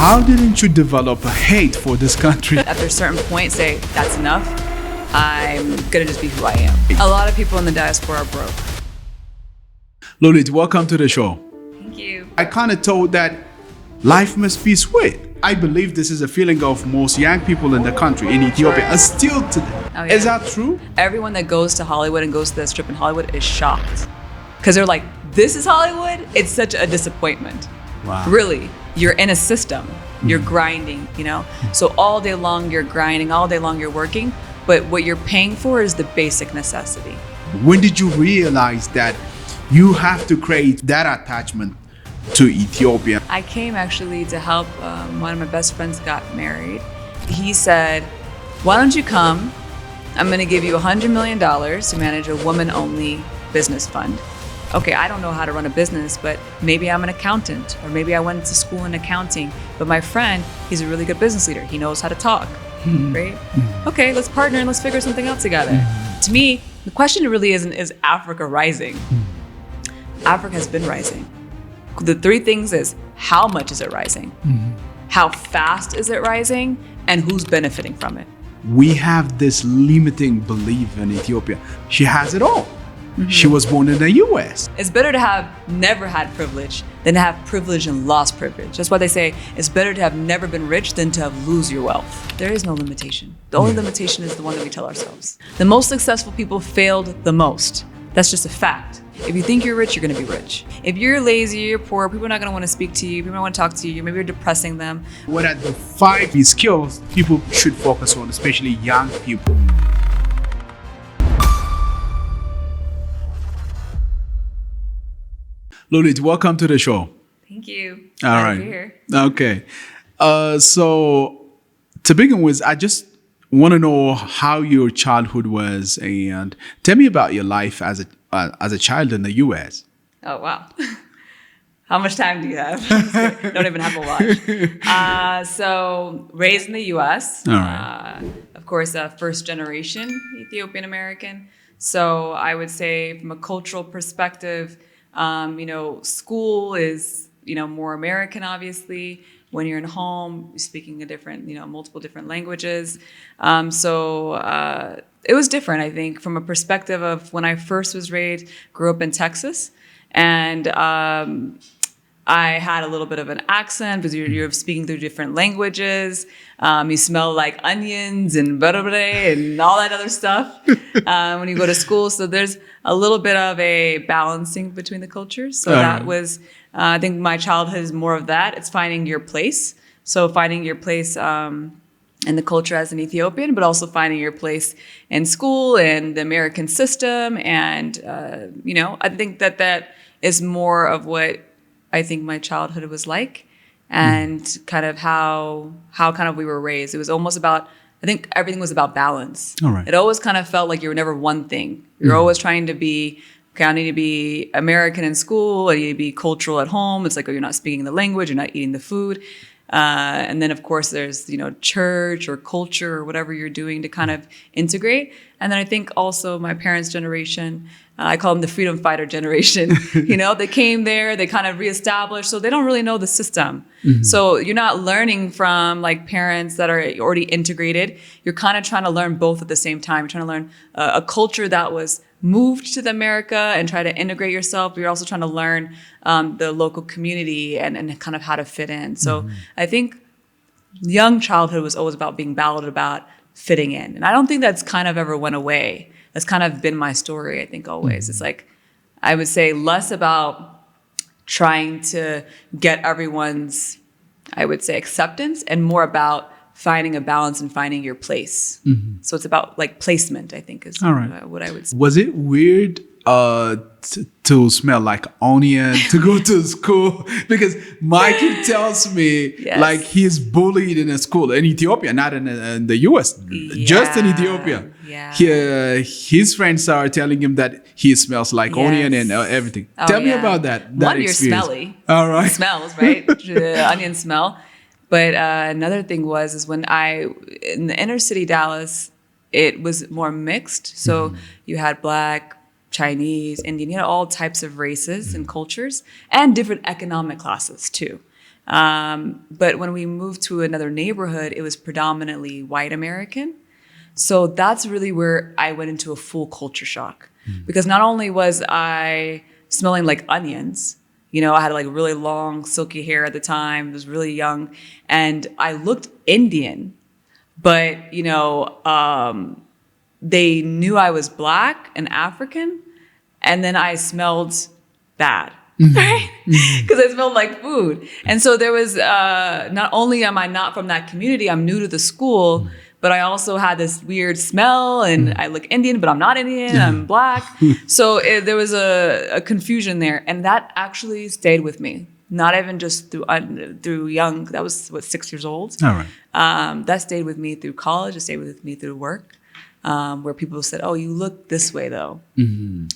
How didn't you develop a hate for this country? After a certain point, say, that's enough. I'm gonna just be who I am. A lot of people in the diaspora are broke. Lulite, welcome to the show. Thank you. I kind of told that life must be sweet. I believe this is a feeling of most young people in the country, in Ethiopia, and still today. Oh, yeah. Is that true? Everyone that goes to Hollywood and goes to the strip in Hollywood is shocked. Because they're like, this is Hollywood? It's such a disappointment. Wow. Really, you're in a system. You're grinding, you know? So all day long you're grinding, all day long you're working, but what you're paying for is the basic necessity. When did you realize that you have to create that attachment to Ethiopia? I came actually to help one of my best friends got married. He said, why don't you come? I'm gonna give you $100 million to manage a woman-only business fund. Okay, I don't know how to run a business, but maybe I'm an accountant, or maybe I went to school in accounting. But my friend, he's a really good business leader. He knows how to talk, right? Okay, let's partner and let's figure something out together. To me, the question really isn't, is Africa rising? Africa has been rising. The three things is, how much is it rising? How fast is it rising? And who's benefiting from it? We have this limiting belief in Ethiopia. She has it all. She was born in the US. It's better to have never had privilege than to have privilege and lost privilege. That's why they say it's better to have never been rich than to have lose your wealth. There is no limitation. The only limitation is the one that we tell ourselves. The most successful people failed the most. That's just a fact. If you think you're rich, you're gonna be rich. If you're lazy, you're poor, people are not gonna wanna speak to you, people don't wanna talk to you, maybe you're depressing them. What are the 5 skills people should focus on, especially young people? Lulite, welcome to the show. Thank you. All Glad right. to be here. Okay. So to begin with, I just want to know how your childhood was, and tell me about your life as a child in the U.S. Oh, wow. How much time do you have? Don't even have a watch. So raised in the U.S. All right. Of course, first generation Ethiopian American. So I would say from a cultural perspective, school is, more American, obviously. When you're in home, you're speaking a different, multiple different languages. So it was different, I think, from a perspective of when I first was raised, grew up in Texas. And I had a little bit of an accent because you're speaking through different languages. You smell like onions and berbere and all that other stuff when you go to school. So there's a little bit of a balancing between the cultures. So that was, I think my childhood is more of that. It's finding your place. So finding your place in the culture as an Ethiopian, but also finding your place in school and the American system. And, I think that is more of what I think my childhood was like, and kind of how kind of we were raised. It was almost about, I think everything was about balance. All right. It always kind of felt like you were never one thing. You're always trying to be, okay, I need to be American in school, I need to be cultural at home. It's like, oh, you're not speaking the language, you're not eating the food. And then of course there's, church or culture or whatever you're doing to kind of integrate. And then I think also my parents' generation, I call them the freedom fighter generation. They came there, they kind of reestablished, so they don't really know the system. So you're not learning from like parents that are already integrated. You're kind of trying to learn both at the same time. You're trying to learn a culture that was moved to the America and try to integrate yourself. But you're also trying to learn the local community and kind of how to fit in. So I think young childhood was always about being battled about fitting in. And I don't think that's kind of ever went away. That's kind of been my story, I think, always. It's like, I would say less about trying to get everyone's, I would say, acceptance, and more about finding a balance and finding your place. So it's about like placement, I think, is what I would say. Was it weird to smell like onion to go to school? Because my kid tells me like he's bullied in a school in Ethiopia, not in the US, just in Ethiopia. His friends are telling him that he smells like onion and everything. Tell me about that. One, experience. you're smelly. All right. It smells, right? The onion smell. But another thing is when in the inner city Dallas, it was more mixed. So you had Black, Chinese, Indian, all types of races and cultures, and different economic classes too. But when we moved to another neighborhood, it was predominantly white American. So that's really where I went into a full culture shock. Because not only was I smelling like onions, you know, I had like really long, silky hair at the time, was really young, and I looked Indian, but, you know, they knew I was Black and African, and then I smelled bad. Right? Because I smelled like food. And so there was, not only am I not from that community, I'm new to the school, but I also had this weird smell, and I look Indian, but I'm not Indian, I'm Black. So there was a confusion there. And that actually stayed with me. Not even just through young, that was 6 years old. All right. That stayed with me through college, it stayed with me through work. Where people said, oh, you look this way, though. You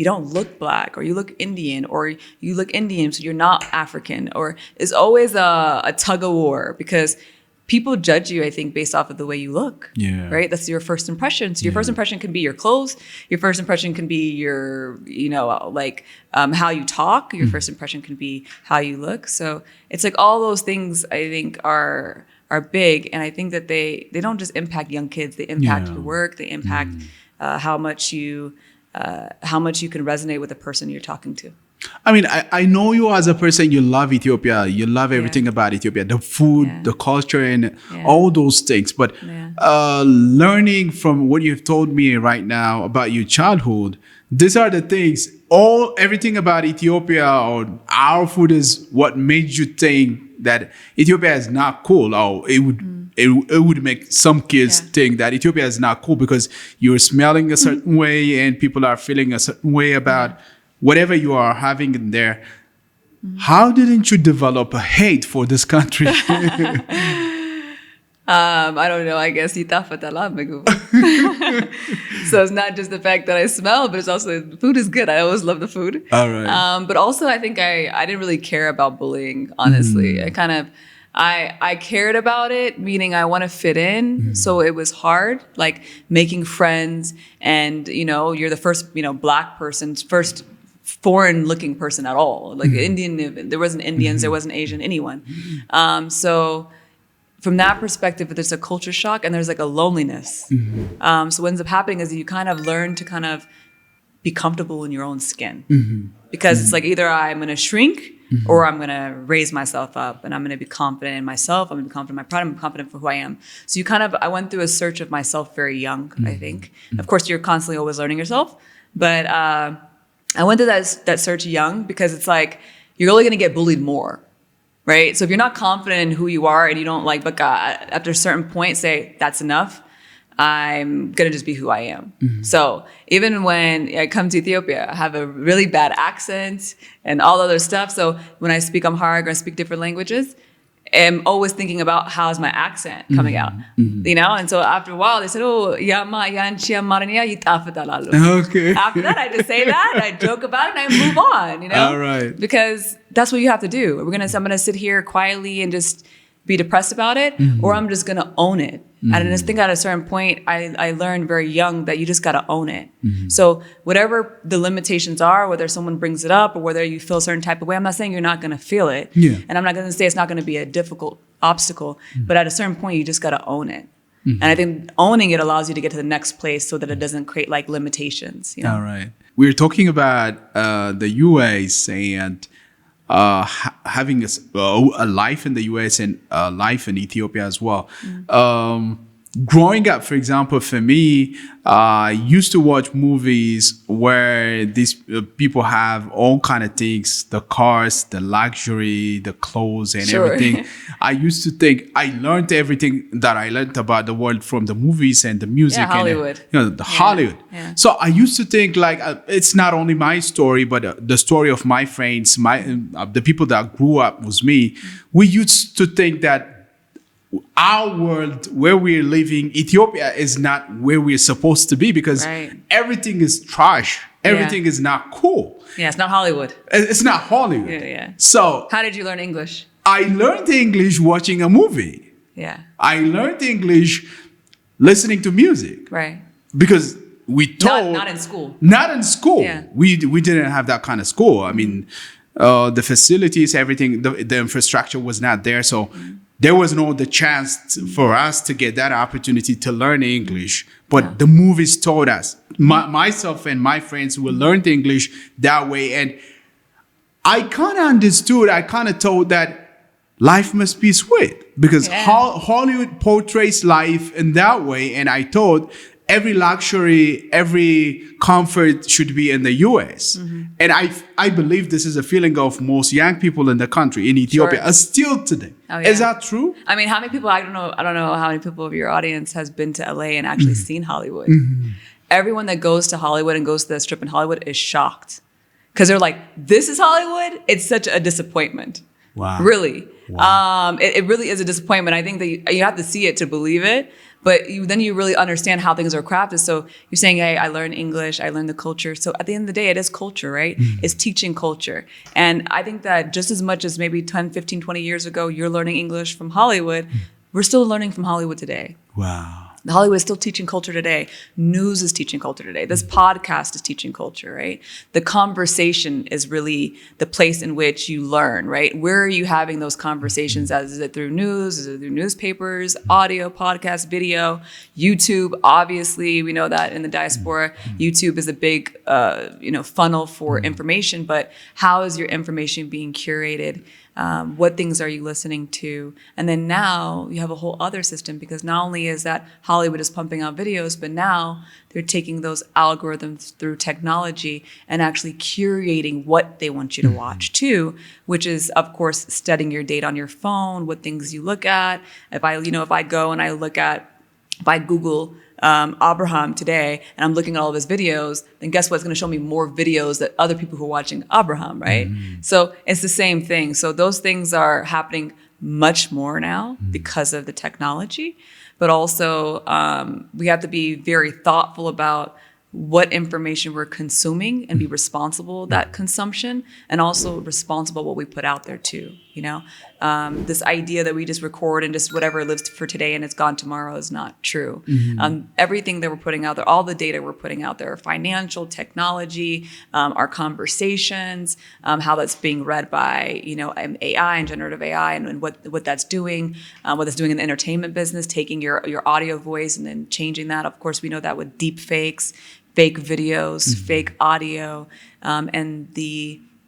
don't look Black, or you look Indian, or you look Indian, so you're not African. Or it's always a tug of war, because people judge you, I think, based off of the way you look. Yeah. Right? That's your first impression. So your first impression can be your clothes. Your first impression can be your, you know, like how you talk. Your first impression can be how you look. So it's like all those things, I think, are big, and I think that they don't just impact young kids. They impact your work. They impact how much you can resonate with the person you're talking to. I mean, I know you as a person. You love Ethiopia. You love everything about Ethiopia, the food, the culture, and all those things. But learning from what you've told me right now about your childhood, these are the things. Everything about Ethiopia or our food is what made you think that Ethiopia is not cool. Or it would make some kids think that Ethiopia is not cool because you're smelling a certain way and people are feeling a certain way about whatever you are having in there. How didn't you develop a hate for this country? I don't know. I guess so it's not just the fact that I smell, but it's also the food is good. I always love the food. All right. But also, I think I didn't really care about bullying. Honestly, I cared about it, meaning I want to fit in. So it was hard, like making friends, and you know, you're the first, you know, Black person, first foreign-looking person at all. Like Indian, there wasn't Indians, there wasn't Asian, anyone. So from that perspective, there's a culture shock and there's like a loneliness. So what ends up happening is you kind of learn to kind of be comfortable in your own skin. Because it's like either I'm going to shrink or I'm going to raise myself up, and I'm going to be confident in myself. I'm going to be confident in my pride. I'm confident for who I am. So I went through a search of myself very young, I think. Of course, you're constantly always learning yourself. But I went through that search young because it's like, you're only going to get bullied more. Right? So if you're not confident in who you are and you don't like, after a certain point, say, that's enough, I'm going to just be who I am. So even when I come to Ethiopia, I have a really bad accent and all other stuff. So when I speak Amharic or I speak different languages, I'm always thinking about how's my accent coming out, you know? And so after a while, they said, oh, okay. After that, I just say that, I joke about it, and I move on, you know? All right. Because that's what you have to do. I'm going to sit here quietly and just be depressed about it, or I'm just going to own it. And I just think at a certain point, I learned very young that you just got to own it. So whatever the limitations are, whether someone brings it up or whether you feel a certain type of way, I'm not saying you're not going to feel it. And I'm not going to say it's not going to be a difficult obstacle, but at a certain point, you just got to own it. And I think owning it allows you to get to the next place so that it doesn't create like limitations. You know? All right. We're talking about the US and having a life in the US and a life in Ethiopia as well. Growing up, for example, for me, I used to watch movies where these people have all kind of things, the cars, the luxury, the clothes and everything. I used to think I learned everything that I learned about the world from the movies and the music. Yeah, Hollywood. And, Hollywood. Yeah. So I used to think like it's not only my story, but the story of my friends, the people that grew up with me. We used to think that our world where we're living, Ethiopia is not where we're supposed to be because everything is trash. Everything is not cool. Yeah, it's not Hollywood. It's not Hollywood. Yeah. So how did you learn English? I learned English watching a movie. Yeah. I learned English listening to music. Right. Because we told... Not in school. Not in school. Yeah. We didn't have that kind of school. I mean... the facilities, everything, the infrastructure was not there. So there was the chance for us to get that opportunity to learn English. But the movies taught us, myself and my friends will learn the English that way. And I kind of understood, I kind of thought that life must be sweet because Hollywood portrays life in that way. And I thought every luxury, every comfort should be in the US. And I believe this is a feeling of most young people in the country, in Ethiopia, still today. Oh, yeah. Is that true? I mean, how many people, I don't know how many people of your audience has been to LA and actually seen Hollywood. Everyone that goes to Hollywood and goes to the Strip in Hollywood is shocked. Because they're like, this is Hollywood? It's such a disappointment. Wow. Really. Wow. It really is a disappointment. I think that you have to see it to believe it. But then you really understand how things are crafted. So you're saying, hey, I learned English, I learned the culture. So at the end of the day, it is culture, right? It's teaching culture. And I think that just as much as maybe 10, 15, 20 years ago, you're learning English from Hollywood, we're still learning from Hollywood today. Wow. Hollywood is still teaching culture today. News is teaching culture today. This podcast is teaching culture, right? The conversation is really the place in which you learn, right? Where are you having those conversations? Is it through news? Is it through newspapers, audio, podcast, video, YouTube? Obviously, we know that in the diaspora, YouTube is a big, funnel for information. But how is your information being curated? What things are you listening to? And then now you have a whole other system because not only is that Hollywood is pumping out videos, but now they're taking those algorithms through technology and actually curating what they want you to watch too, which is of course studying your data on your phone, what things you look at. If I Google Abraham today and I'm looking at all of his videos, then guess what? It's going to show me more videos that other people who are watching Abraham, right? So it's the same thing. So those things are happening much more now because of the technology, but also we have to be very thoughtful about what information we're consuming and be responsible of that consumption and also responsible what we put out there too, this idea that we just record and just whatever lives for today and it's gone tomorrow is not true. Everything that we're putting out there, all the data we're putting out there, financial, technology, our conversations, how that's being read by, AI and generative AI and what that's doing, what it's doing in the entertainment business, taking your audio voice and then changing that. Of course, we know that with deep fakes, fake videos, fake audio, and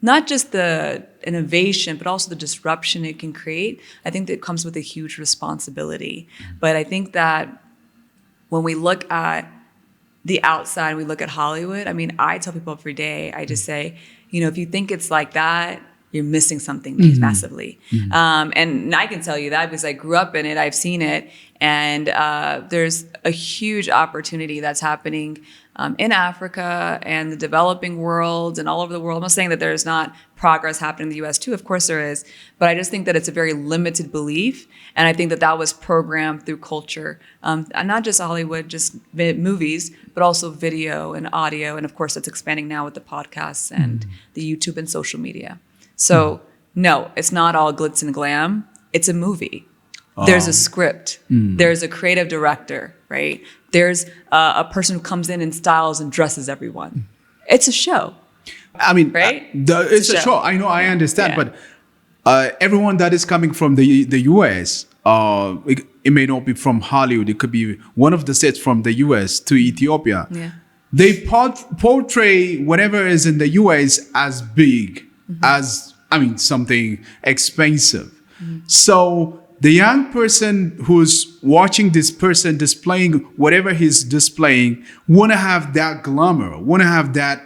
not just the innovation, but also the disruption it can create. I think that comes with a huge responsibility. But I think that when we look at the outside, we look at Hollywood, I mean, I tell people every day, I just say, if you think it's like that, you're missing something massively. And I can tell you that because I grew up in it, I've seen it, and there's a huge opportunity that's happening in Africa and the developing world and all over the world. I'm not saying that there's not progress happening in the US too, of course there is, but I just think that it's a very limited belief. And I think that was programmed through culture, and not just Hollywood, just movies, but also video and audio. And of course that's expanding now with the podcasts and the YouTube and social media. So no, it's not all glitz and glam. It's a movie. There's a script. There's a creative director, right? There's a person who comes in and styles and dresses everyone. It's a show. I mean, right? It's a show. I know, I understand, but everyone that is coming from the US, it may not be from Hollywood. It could be one of the sets from the US to Ethiopia. Yeah. They portray whatever is in the US as big, as something expensive. So the young person who's watching this person displaying whatever he's displaying want to have that glamour, want to have that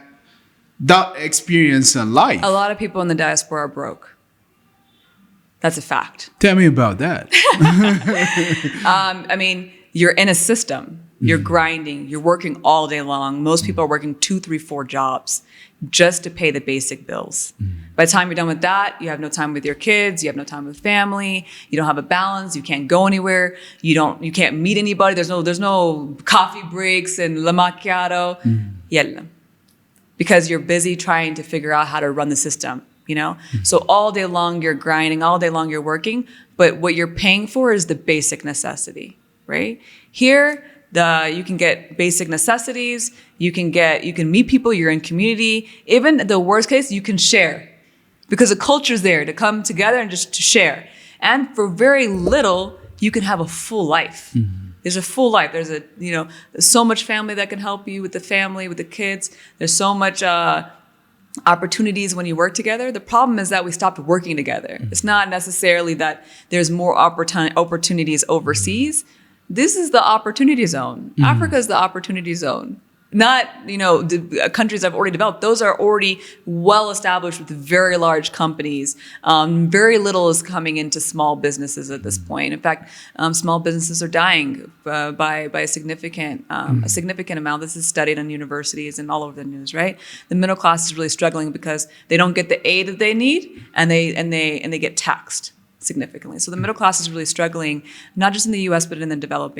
experience in life. A lot of people in the diaspora are broke. That's a fact. Tell me about that. You're in a system. You're grinding. You're working all day long. Most people are working 2, 3, 4 jobs just to pay the basic bills. By the time you're done with that, you have no time with your kids. You have no time with family. You don't have a balance. You can't go anywhere. You can't meet anybody. There's no coffee breaks and la macchiato. Yella. Because you're busy trying to figure out how to run the system. So all day long you're grinding. All day long you're working. But what you're paying for is the basic necessity, right? Here, you can get basic necessities. You can meet people. You're in community. Even the worst case, you can share. because the culture's there to come together and just to share. And for very little, you can have a full life. There's a full life. There's there's so much family that can help you with the family, with the kids. There's so much opportunities when you work together. The problem is that we stopped working together. It's not necessarily that there's more opportunities overseas. This is the opportunity zone. Africa is the opportunity zone. Not, the countries that have already developed. Those are already well established with very large companies. Very little is coming into small businesses at this point. In fact, small businesses are dying by a significant amount. This is studied in universities and all over the news, right? The middle class is really struggling because they don't get the aid that they need, and they get taxed significantly. So the middle class is really struggling, not just in the U.S., but in the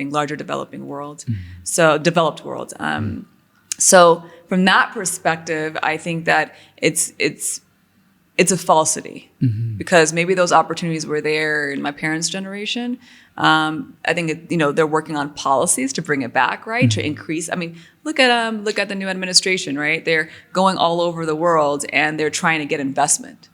larger developing world. So developed world. So from that perspective, I think that it's a falsity, because maybe those opportunities were there in my parents' generation. I think they're working on policies to bring it back, right? To increase. I mean, look at the new administration, right? They're going all over the world and they're trying to get investment.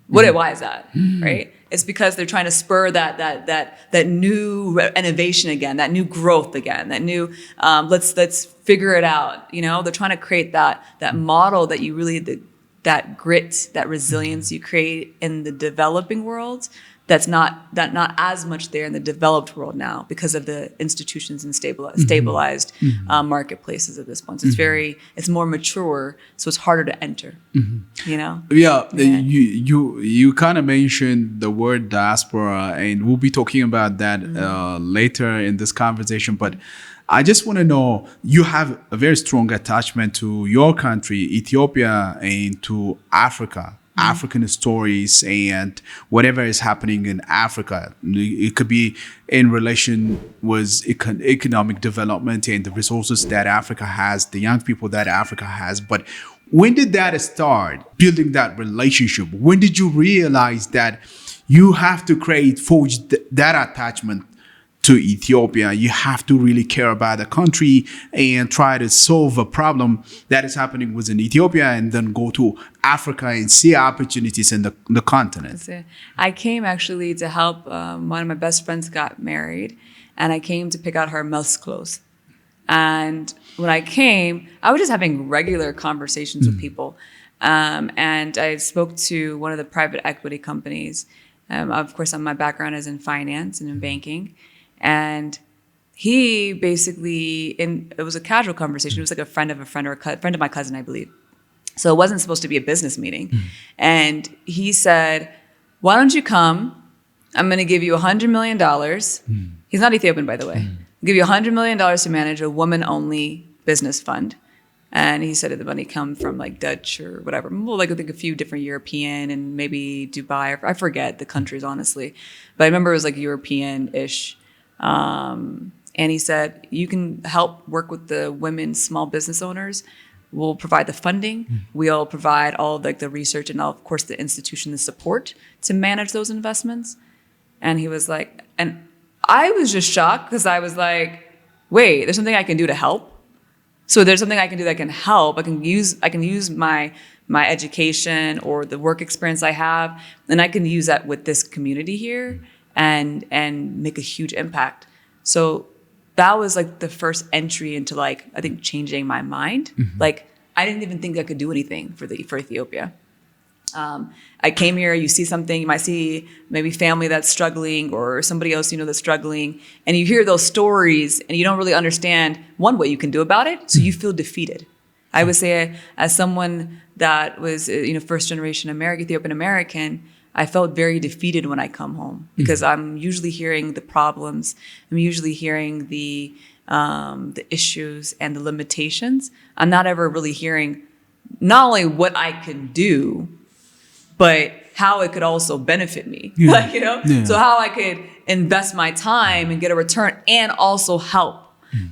Why is that, right? It's because they're trying to spur that new innovation again, that new growth again, that new let's figure it out. They're trying to create that model that you really that grit, that resilience you create in the developing world. That's not as much there in the developed world now because of the institutions and stabilized marketplaces at this point. So it's more mature, so it's harder to enter. Yeah. You kind of mentioned the word diaspora, and we'll be talking about that later in this conversation. But I just want to know, you have a very strong attachment to your country, Ethiopia, and to Africa. African stories and whatever is happening in Africa. It could be in relation with economic development and the resources that Africa has, the young people that Africa has. But when did that start, building that relationship? When did you realize that you have to forge that attachment to Ethiopia? You have to really care about the country and try to solve a problem that is happening within Ethiopia, and then go to Africa and see opportunities in the continent. I came actually to help. One of my best friends got married, and I came to pick out her must clothes. And when I came, I was just having regular conversations with people. And I spoke to one of the private equity companies. Of course, my background is in finance and in banking. And he basically, it was a casual conversation. It was like a friend of a friend, or a friend of my cousin, I believe. So it wasn't supposed to be a business meeting. And he said, why don't you come? I'm going to give you $100 million. He's not Ethiopian, by the way. I'll give you $100 million to manage a woman-only business fund. And he said the money come from like Dutch or whatever. Well, like I think a few different European and maybe Dubai. I forget the countries, honestly. But I remember it was like European-ish. And he said, you can help work with the women small business owners. We'll provide the funding. We'll provide all the research and of course the institution, the support to manage those investments. And he was like, and I was just shocked because I was like, wait, there's something I can do to help. So there's something I can do that can help. I can use my education or the work experience I have, and I can use that with this community here and make a huge impact. So that was like the first entry into I think changing my mind. Like I didn't even think I could do anything for Ethiopia. I came here, you see something, you might see maybe family that's struggling or somebody else that's struggling, and you hear those stories and you don't really understand what you can do about it, so you feel defeated. I would say as someone that was first generation Ethiopian American, I felt very defeated when I come home because I'm usually hearing the problems, I'm usually hearing the issues and the limitations. I'm not ever really hearing not only what I can do, but how it could also benefit me, So how I could invest my time and get a return and also help.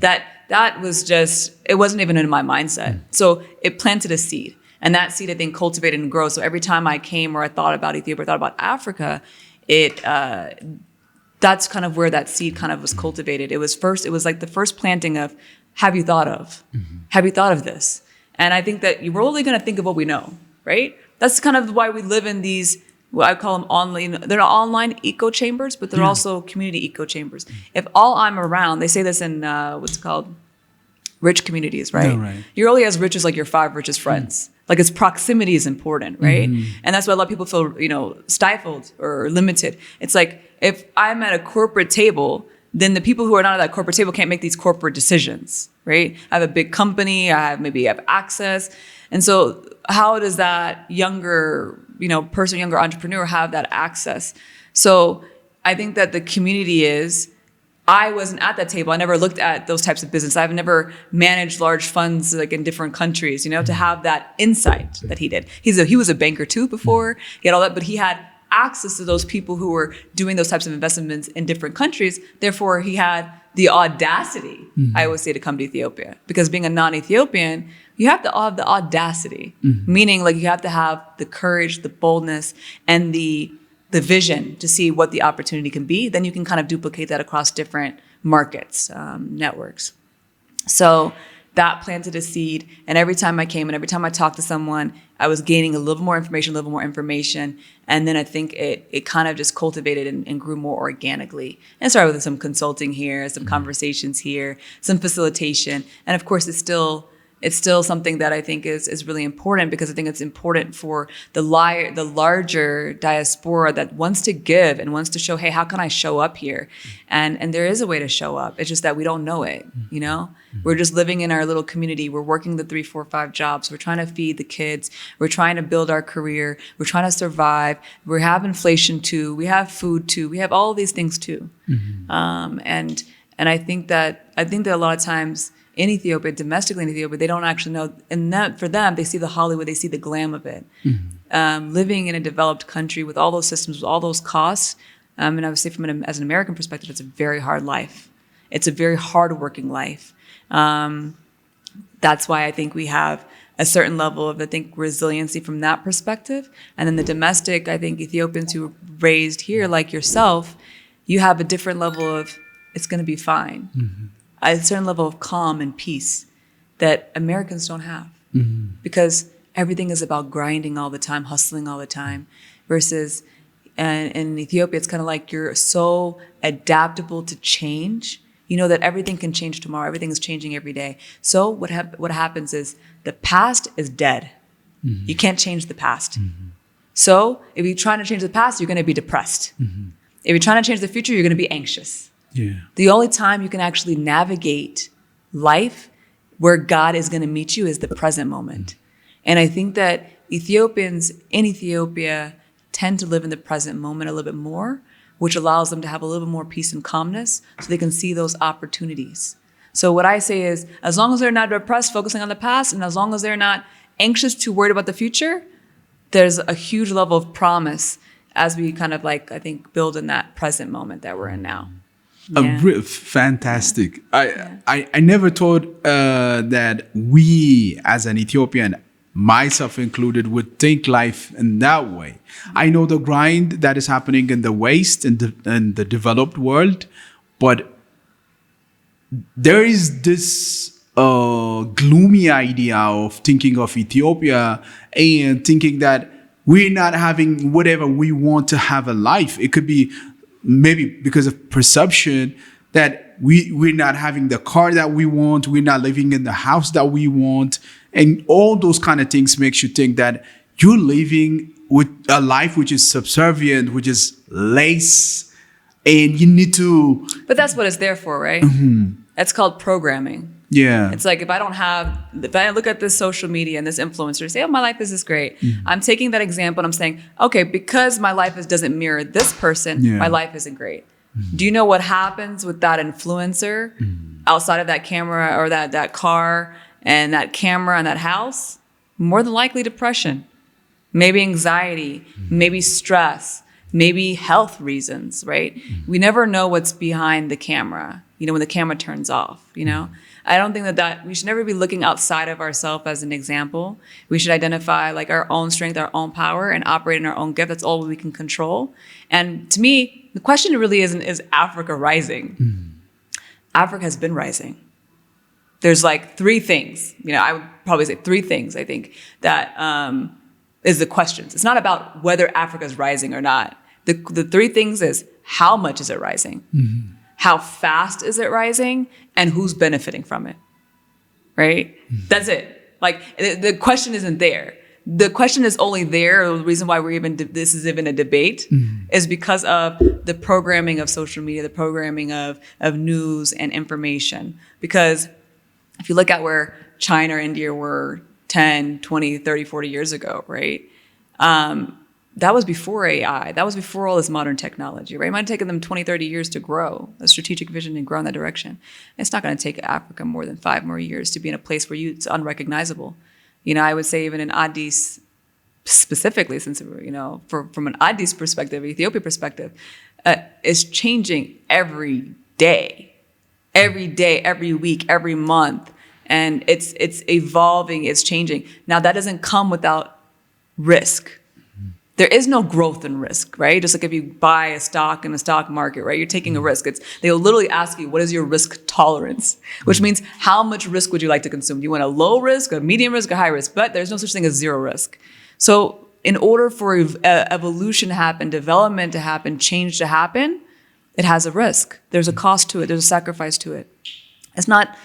That was just, it wasn't even in my mindset. So it planted a seed, and that seed I think cultivated and grew. So every time I came or I thought about Ethiopia, or thought about Africa, that's kind of where that seed kind of was cultivated. It was like the first planting of, have you thought of? Have you thought of this? And I think that we're only going to think of what we know, right? that's kind of why we live in these, what I call them online, they're not online echo chambers, but they're also community echo chambers. If all I'm around, they say this in what's called rich communities, right? Yeah, right. You're only as rich as like your 5 richest friends. Like it's proximity is important, right? And that's why a lot of people feel, you know, stifled or limited. It's like if I'm at a corporate table, then the people who are not at that corporate table can't make these corporate decisions, right? I have a big company, maybe have access. And so how does that younger, you know, person, younger entrepreneur have that access? So I think that the community is, I wasn't at that table. I never looked at those types of business. I've never managed large funds like in different countries, you know, to have that insight that he did. He was a banker too before. He had all that, but he had access to those people who were doing those types of investments in different countries. Therefore, he had the audacity, I always say, to come to Ethiopia. Because being a non-Ethiopian, you have to have the audacity, meaning like you have to have the courage, the boldness, and the vision to see what the opportunity can be. Then you can kind of duplicate that across different markets, networks. So that planted a seed. And every time I came and every time I talked to someone, I was gaining a little more information. And then I think it kind of just cultivated and grew more organically. And started with some consulting here, some conversations here, some facilitation. And of course, it's still something that I think is really important, because I think it's important for the larger diaspora that wants to give and wants to show, hey, how can I show up here? And there is a way to show up. It's just that we don't know it, you know? We're just living in our little community. We're working the 3, 4, 5 jobs. We're trying to feed the kids. We're trying to build our career. We're trying to survive. We have inflation too. We have food too. We have all of these things too. And I think that a lot of times in Ethiopia, domestically in Ethiopia, they don't actually know. And that for them, they see the Hollywood, they see the glam of it. Living in a developed country with all those systems, with all those costs, and I would say as an American perspective, it's a very hard life. It's a very hard-working life. That's why I think we have a certain level of, I think, resiliency from that perspective. And then the domestic, I think Ethiopians who were raised here, like yourself, you have a different level of, it's going to be fine. A certain level of calm and peace that Americans don't have, because everything is about grinding all the time, hustling all the time, versus in Ethiopia, it's kind of like you're so adaptable to change. You know that everything can change tomorrow. Everything is changing every day. So what happens is the past is dead. You can't change the past. So if you're trying to change the past, you're going to be depressed. If you're trying to change the future, you're going to be anxious. The only time you can actually navigate life where God is going to meet you is the present moment. And I think that Ethiopians in Ethiopia tend to live in the present moment a little bit more, which allows them to have a little bit more peace and calmness so they can see those opportunities. So what I say is, as long as they're not depressed, focusing on the past, and as long as they're not anxious, too worried about the future, there's a huge level of promise as we kind of like, I think, build in that present moment that we're in now. Fantastic. I never thought that we as an Ethiopian, myself included, would think life in that way. I know the grind that is happening in the West and the developed world, but there is this gloomy idea of thinking of Ethiopia and thinking that we're not having whatever we want to have in life. It could be maybe because of perception that we're not having the car that we want, we're not living in the house that we want, and all those kind of things makes you think that you're living with a life which is subservient, which is less, and you need to... But that's what it's there for, right? That's called programming. Yeah. It's like if I look at this social media and this influencer say, oh, my life is this great. I'm taking that example and I'm saying, okay, because my life doesn't mirror this person, my life isn't great. Do you know what happens with that influencer outside of that camera or that car and that camera and that house? More than likely depression, maybe anxiety, maybe stress, maybe health reasons, right? We never know what's behind the camera, when the camera turns off, I don't think that we should never be looking outside of ourselves as an example. We should identify like our own strength, our own power, and operate in our own gift. That's all we can control. And to me, the question really isn't, is Africa rising? Africa has been rising. There's like 3 things, I would probably say 3 things, I think, that is the questions. It's not about whether Africa is rising or not. The three things is how much is it rising? Mm-hmm. How fast is it rising? And who's benefiting from it? Right? Mm-hmm. That's it. Like the question isn't there. The question is only there. The reason why this is even a debate is because of the programming of social media, the programming of news and information. Because if you look at where China or India were 10, 20, 30, 40 years ago, right? That was before AI. That was before all this modern technology, right? It might have taken them 20, 30 years to grow, a strategic vision and grow in that direction. It's not going to take Africa more than 5 more years to be in a place where it's unrecognizable. I would say even in Addis specifically, since, from an Addis perspective, Ethiopia perspective, is changing every day, every week, every month. And it's evolving, it's changing. Now, that doesn't come without risk. There is no growth in risk, right? Just like if you buy a stock in the stock market, right? You're taking a risk. They'll literally ask you, what is your risk tolerance? Which means how much risk would you like to consume? Do you want a low risk, a medium risk, a high risk? But there's no such thing as zero risk. So in order for evolution to happen, development to happen, change to happen, it has a risk. There's a cost to it. There's a sacrifice to it. It's not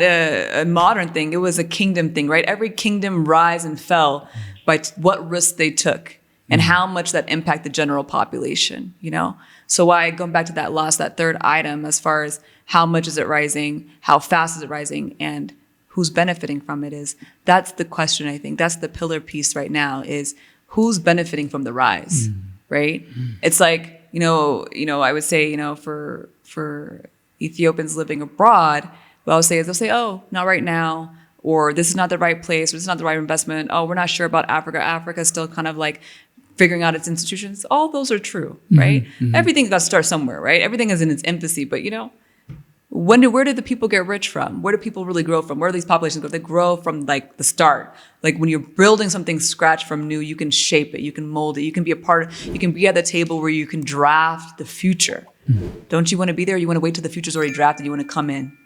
a modern thing. It was a kingdom thing, right? Every kingdom rise and fell by what risks they took and how much that impacted the general population, So going back to that third item, as far as how much is it rising, how fast is it rising, and who's benefiting from it that's the question, I think. That's the pillar piece right now is who's benefiting from the rise, right? It's like, I would say, for Ethiopians living abroad, what I'll say is they'll say, oh, not right now, or this is not the right place, or this is not the right investment. Oh, we're not sure about Africa. Africa's still kind of like figuring out its institutions. All those are true, right? Mm-hmm. Everything's got to start somewhere, right? Everything is in its infancy, but where did the people get rich from? Where do people really grow from? Where do these populations grow? They grow from like the start. Like when you're building something scratch from new, you can shape it, you can mold it, you can be you can be at the table where you can draft the future. Mm-hmm. Don't you want to be there? You want to wait till the future's already drafted, you want to come in.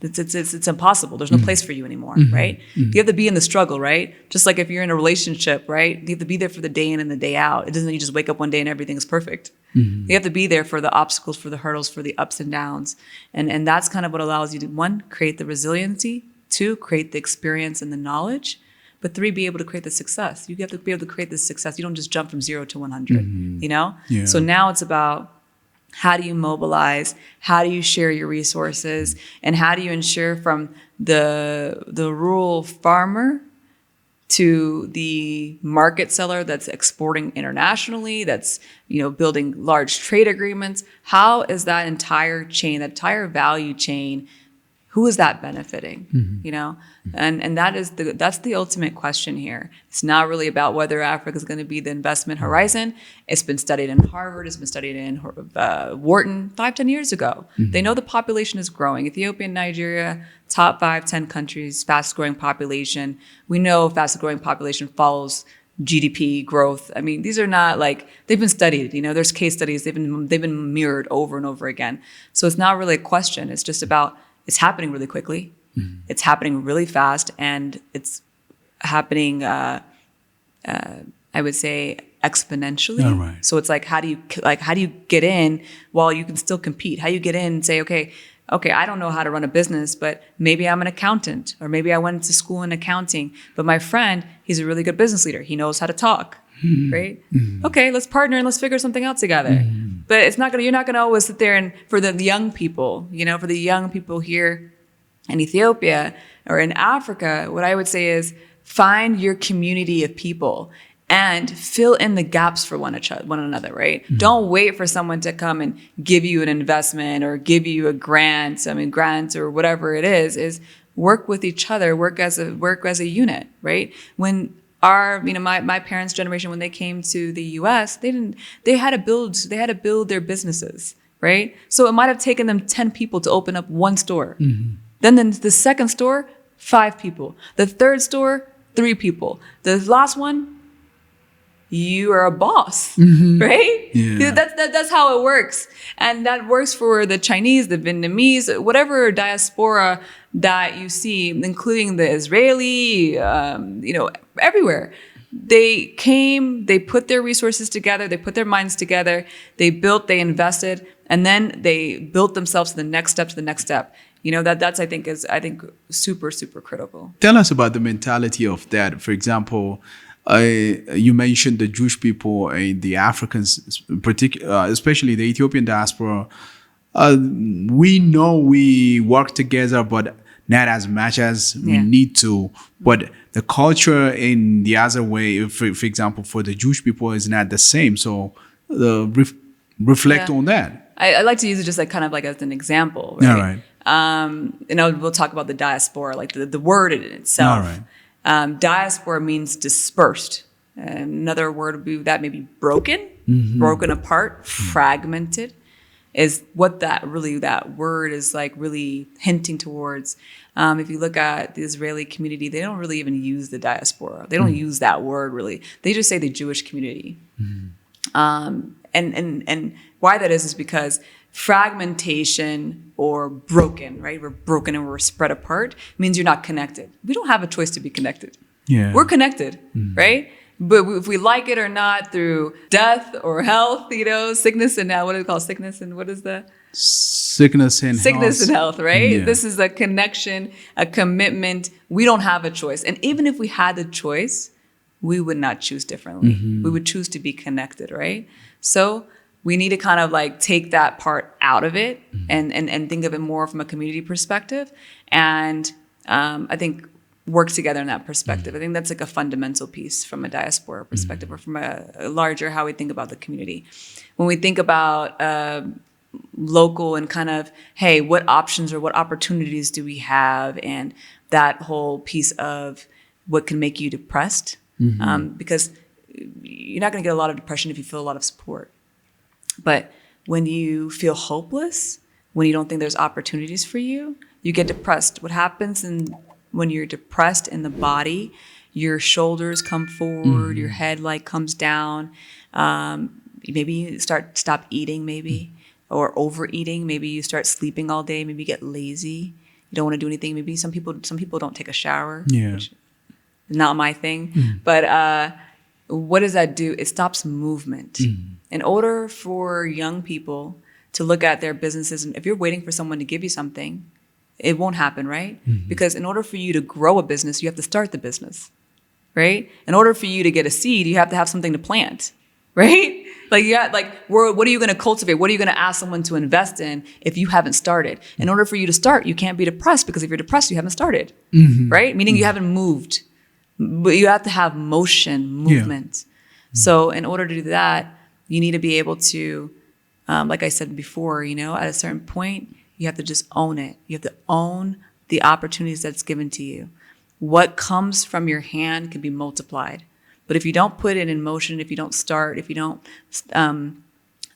It's impossible. There's no place for you anymore, right? You have to be in the struggle, right? Just like if you're in a relationship, right? You have to be there for the day in and the day out. It doesn't mean you just wake up one day and everything's perfect. You have to be there for the obstacles, for the hurdles, for the ups and downs. And that's kind of what allows you to, 1, create the resiliency, 2, create the experience and the knowledge, but 3, be able to create the success. You have to be able to create the success. You don't just jump from 0 to 100, Yeah. So now it's about, how do you mobilize? How do you share your resources? And how do you ensure from the rural farmer to the market seller that's exporting internationally, that's building large trade agreements? How is that entire chain, that entire value chain, who is that benefiting? And that's the ultimate question here. It's not really about whether Africa is going to be the investment horizon. It's been studied in Harvard. It's been studied in Wharton 5-10 years ago. They know the population is growing. Ethiopia and Nigeria, top 5-10 countries, fastest growing population. We know fastest growing population follows GDP growth. I mean, these are not like, they've been studied. There's case studies. They've been mirrored over and over again. So it's not really a question. It's just about, it's happening really quickly. It's happening really fast, and it's happening, I would say, exponentially. All right. So it's like, how do you get in while you can still compete? How do you get in and say, okay, I don't know how to run a business, but maybe I'm an accountant, or maybe I went to school in accounting, but my friend, he's a really good business leader. He knows how to talk, right? Okay, let's partner and let's figure something out together. But you're not gonna always sit there and for the young people, for the young people here in Ethiopia or in Africa, what I would say is find your community of people and fill in the gaps for one another, right? Don't wait for someone to come and give you an investment or give you a grant. Grants or whatever it is work with each other, work as a unit, right? When my parents' generation, when they came to the US, they had to build their businesses, right? So it might have taken them 10 people to open up one store. Then the second store, 5 people. The third store, 3 people. The last one, you are a boss, right? Yeah. That's how it works. And that works for the Chinese, the Vietnamese, whatever diaspora that you see, including the Israeli, everywhere. they came, they put their resources together, they put their minds together, they built, they invested, and then they built themselves to the next step, to the next step. That's I think super, super critical. Tell us about the mentality of that. For example, you mentioned the Jewish people and the Africans, especially the Ethiopian diaspora. We know we work together, but not as much as we need to. But the culture in the other way, for example, for the Jewish people is not the same. So reflect on that. I like to use it just like kind of like as an example, right? All right. We'll talk about the diaspora, like the word in itself. All right. Diaspora means dispersed. Another word would be that maybe broken, broken apart, fragmented, is what that word is like really hinting towards. If you look at the Israeli community, they don't really even use the diaspora. They don't use that word really. They just say the Jewish community. And why that is because fragmentation or broken, right? We're broken and we're spread apart means you're not connected. We don't have a choice to be connected. Yeah. We're connected, right? But if we like it or not through death or health, sickness and what do we call sickness and what is the? Sickness and health, right? Yeah. This is a connection, a commitment. We don't have a choice. And even if we had the choice, we would not choose differently. We would choose to be connected, right? So we need to kind of like take that part out of it and think of it more from a community perspective. And I think work together in that perspective. I think that's like a fundamental piece from a diaspora perspective or from a larger how we think about the community. When we think about local and kind of, hey, what options or what opportunities do we have? And that whole piece of what can make you depressed. Because you're not going to get a lot of depression if you feel a lot of support. But when you feel hopeless, when you don't think there's opportunities for you, you get depressed. What happens when you're depressed in the body, your shoulders come forward, your head like comes down. Maybe you stop eating maybe, or overeating. Maybe you start sleeping all day. Maybe you get lazy. You don't want to do anything. Maybe some people don't take a shower. Yeah. Which is not my thing. But what does that do? It stops movement. In order for young people to look at their businesses, and if you're waiting for someone to give you something, it won't happen, right? Because in order for you to grow a business, you have to start the business, right? In order for you to get a seed, you have to have something to plant, right? What are you going to cultivate? What are you going to ask someone to invest in if you haven't started? In order for you to start, you can't be depressed because if you're depressed, you haven't started, right? Meaning you haven't moved, but you have to have movement. So in order to do that, you need to be able to, like I said before, at a certain point, you have to just own it. You have to own the opportunities that's given to you. What comes from your hand can be multiplied. But if you don't put it in motion, if you don't start, if you don't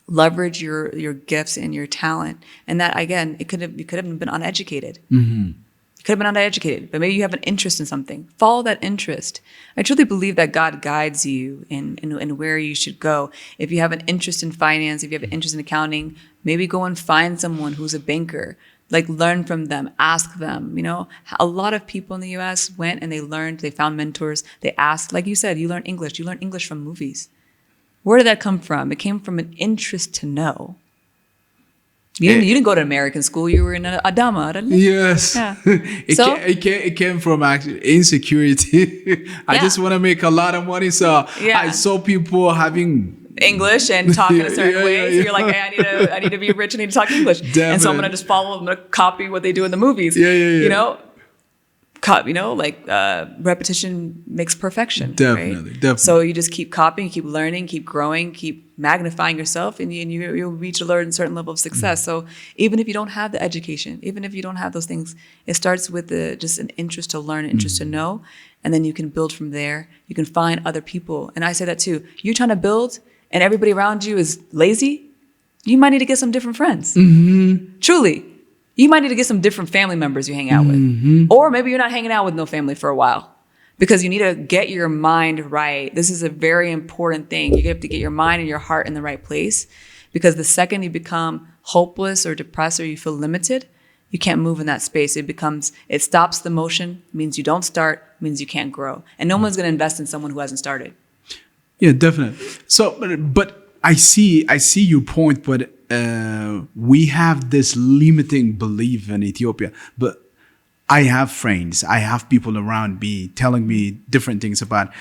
leverage your gifts and your talent, and that, again, you could have been uneducated. You could have been uneducated, but maybe you have an interest in something. Follow that interest. I truly believe that God guides you in where you should go. If you have an interest in finance, if you have an interest in accounting, maybe go and find someone who's a banker. Like, learn from them, ask them. A lot of people in the U.S. went and they learned, they found mentors, they asked. Like you said, you learn English from movies. Where did that come from? It came from an interest to know. You didn't go to American school. You were in Adama. Yes. Yeah. It came from actually insecurity. I just want to make a lot of money. So I saw people having English and talk in a certain way. So you're like, hey, I need to be rich. I need to talk English. Definitely. And so I'm going to just follow, I'm going to copy what they do in the movies. Repetition makes perfection. Definitely, right? definitely. So you just keep copying, keep learning, keep growing, keep magnifying yourself, and you'll reach a certain level of success. So even if you don't have the education, even if you don't have those things, it starts with just an interest to learn, an interest to know, and then you can build from there. You can find other people. And I say that too. You're trying to build, and everybody around you is lazy, you might need to get some different friends. Truly. You might need to get some different family members you hang out with. Or maybe you're not hanging out with no family for a while because you need to get your mind right. This is a very important thing. You have to get your mind and your heart in the right place, because the second you become hopeless or depressed or you feel limited, you can't move in that space. It stops the motion, means you don't start, means you can't grow. And no one's going to invest in someone who hasn't started. Yeah, definitely. So, but I see your point, but we have this limiting belief in Ethiopia. But I have friends, I have people around me telling me different things about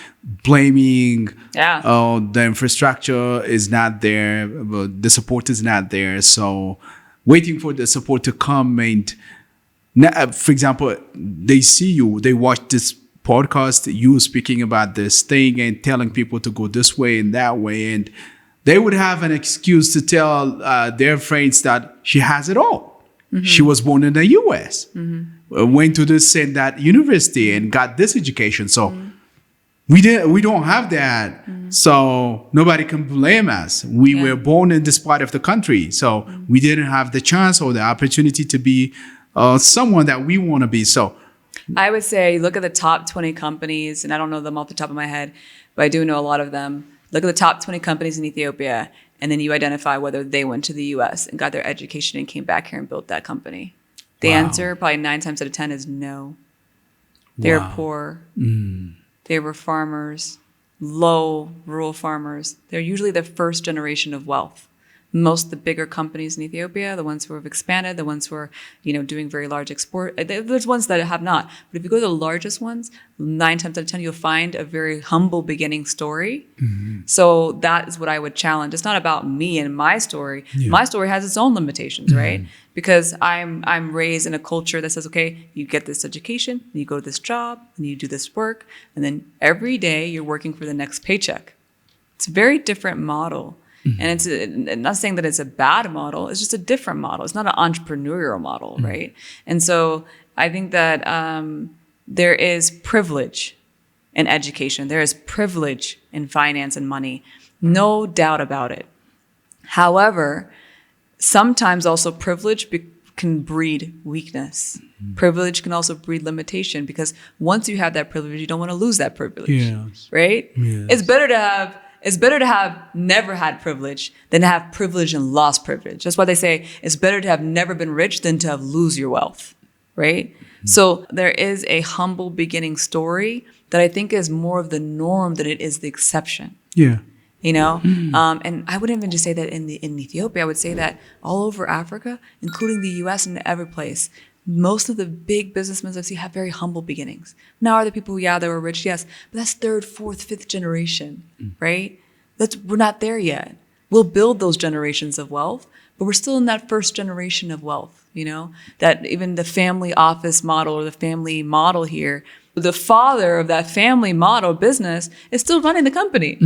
blaming. Yeah. Oh, the infrastructure is not there, the support is not there. So, waiting for the support to come. And for example, they see you, they watch this podcast, you speaking about this thing and telling people to go this way and that way, and they would have an excuse to tell their friends that she has it all. Mm-hmm. She was born in the U.S., went to this and that university and got this education. So we don't have that. So nobody can blame us. We were born in this part of the country, so we didn't have the chance or the opportunity to be someone that we want to be. So I would say look at the top 20 companies, and I don't know them off the top of my head, but I do know a lot of them. Look at the top 20 companies in Ethiopia, and then you identify whether they went to the U.S. and got their education and came back here and built that company. The answer, probably 9 times out of 10, is no. They're poor. They were farmers, low rural farmers. They're usually the first generation of wealth. Most of the bigger companies in Ethiopia, the ones who have expanded, the ones who are, doing very large export, there's ones that have not. But if you go to the largest ones, 9 times out of 10, you'll find a very humble beginning story. So that is what I would challenge. It's not about me and my story. Yeah. My story has its own limitations, right? Because I'm raised in a culture that says, okay, you get this education, and you go to this job, and you do this work, and then every day you're working for the next paycheck. It's a very different model. And I'm not saying that it's a bad model. It's just a different model. It's not an entrepreneurial model, right? And so I think that there is privilege in education. There is privilege in finance and money. No doubt about it. However, sometimes also privilege can breed weakness. Privilege can also breed limitation, because once you have that privilege, you don't want to lose that privilege, right? Yes. It's better to have never had privilege than to have privilege and lost privilege. That's why they say it's better to have never been rich than to have lose your wealth, right? So there is a humble beginning story that I think is more of the norm than it is the exception. Yeah. And I wouldn't even just say that in Ethiopia. I would say that all over Africa, including the U.S. and every place, most of the big businessmen I see have very humble beginnings. Now, are there people who, they were rich? Yes. But that's 3rd, 4th, 5th generation, right? We're not there yet. We'll build those generations of wealth, but we're still in that first generation of wealth, that even the family office model or the family model here, the father of that family model business is still running the company,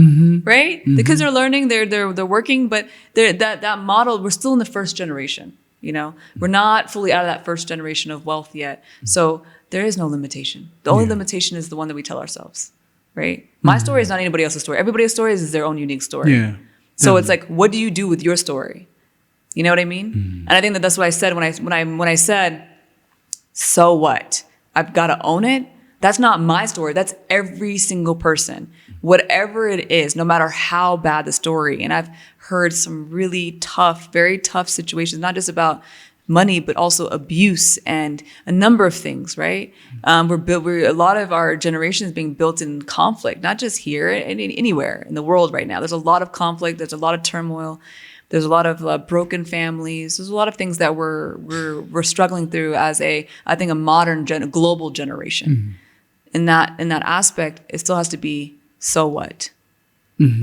right? The kids are learning, they're working, but that model, we're still in the first generation. We're not fully out of that first generation of wealth yet. So there is no limitation. The only limitation is the one that we tell ourselves, right? My story is not anybody else's story. Everybody's story is their own unique story. Yeah. So it's like, what do you do with your story? You know what I mean? And I think that's what I said when I said, so what? I've got to own it. That's not my story. That's every single person. Whatever it is, no matter how bad the story. And I've heard some really tough, very tough situations, not just about money, but also abuse and a number of things, right? A lot of our generation is being built in conflict, not just here, anywhere in the world right now. There's a lot of conflict. There's a lot of turmoil. There's a lot of broken families. There's a lot of things that we're struggling through as a modern global generation. In that aspect, it still has to be, so what?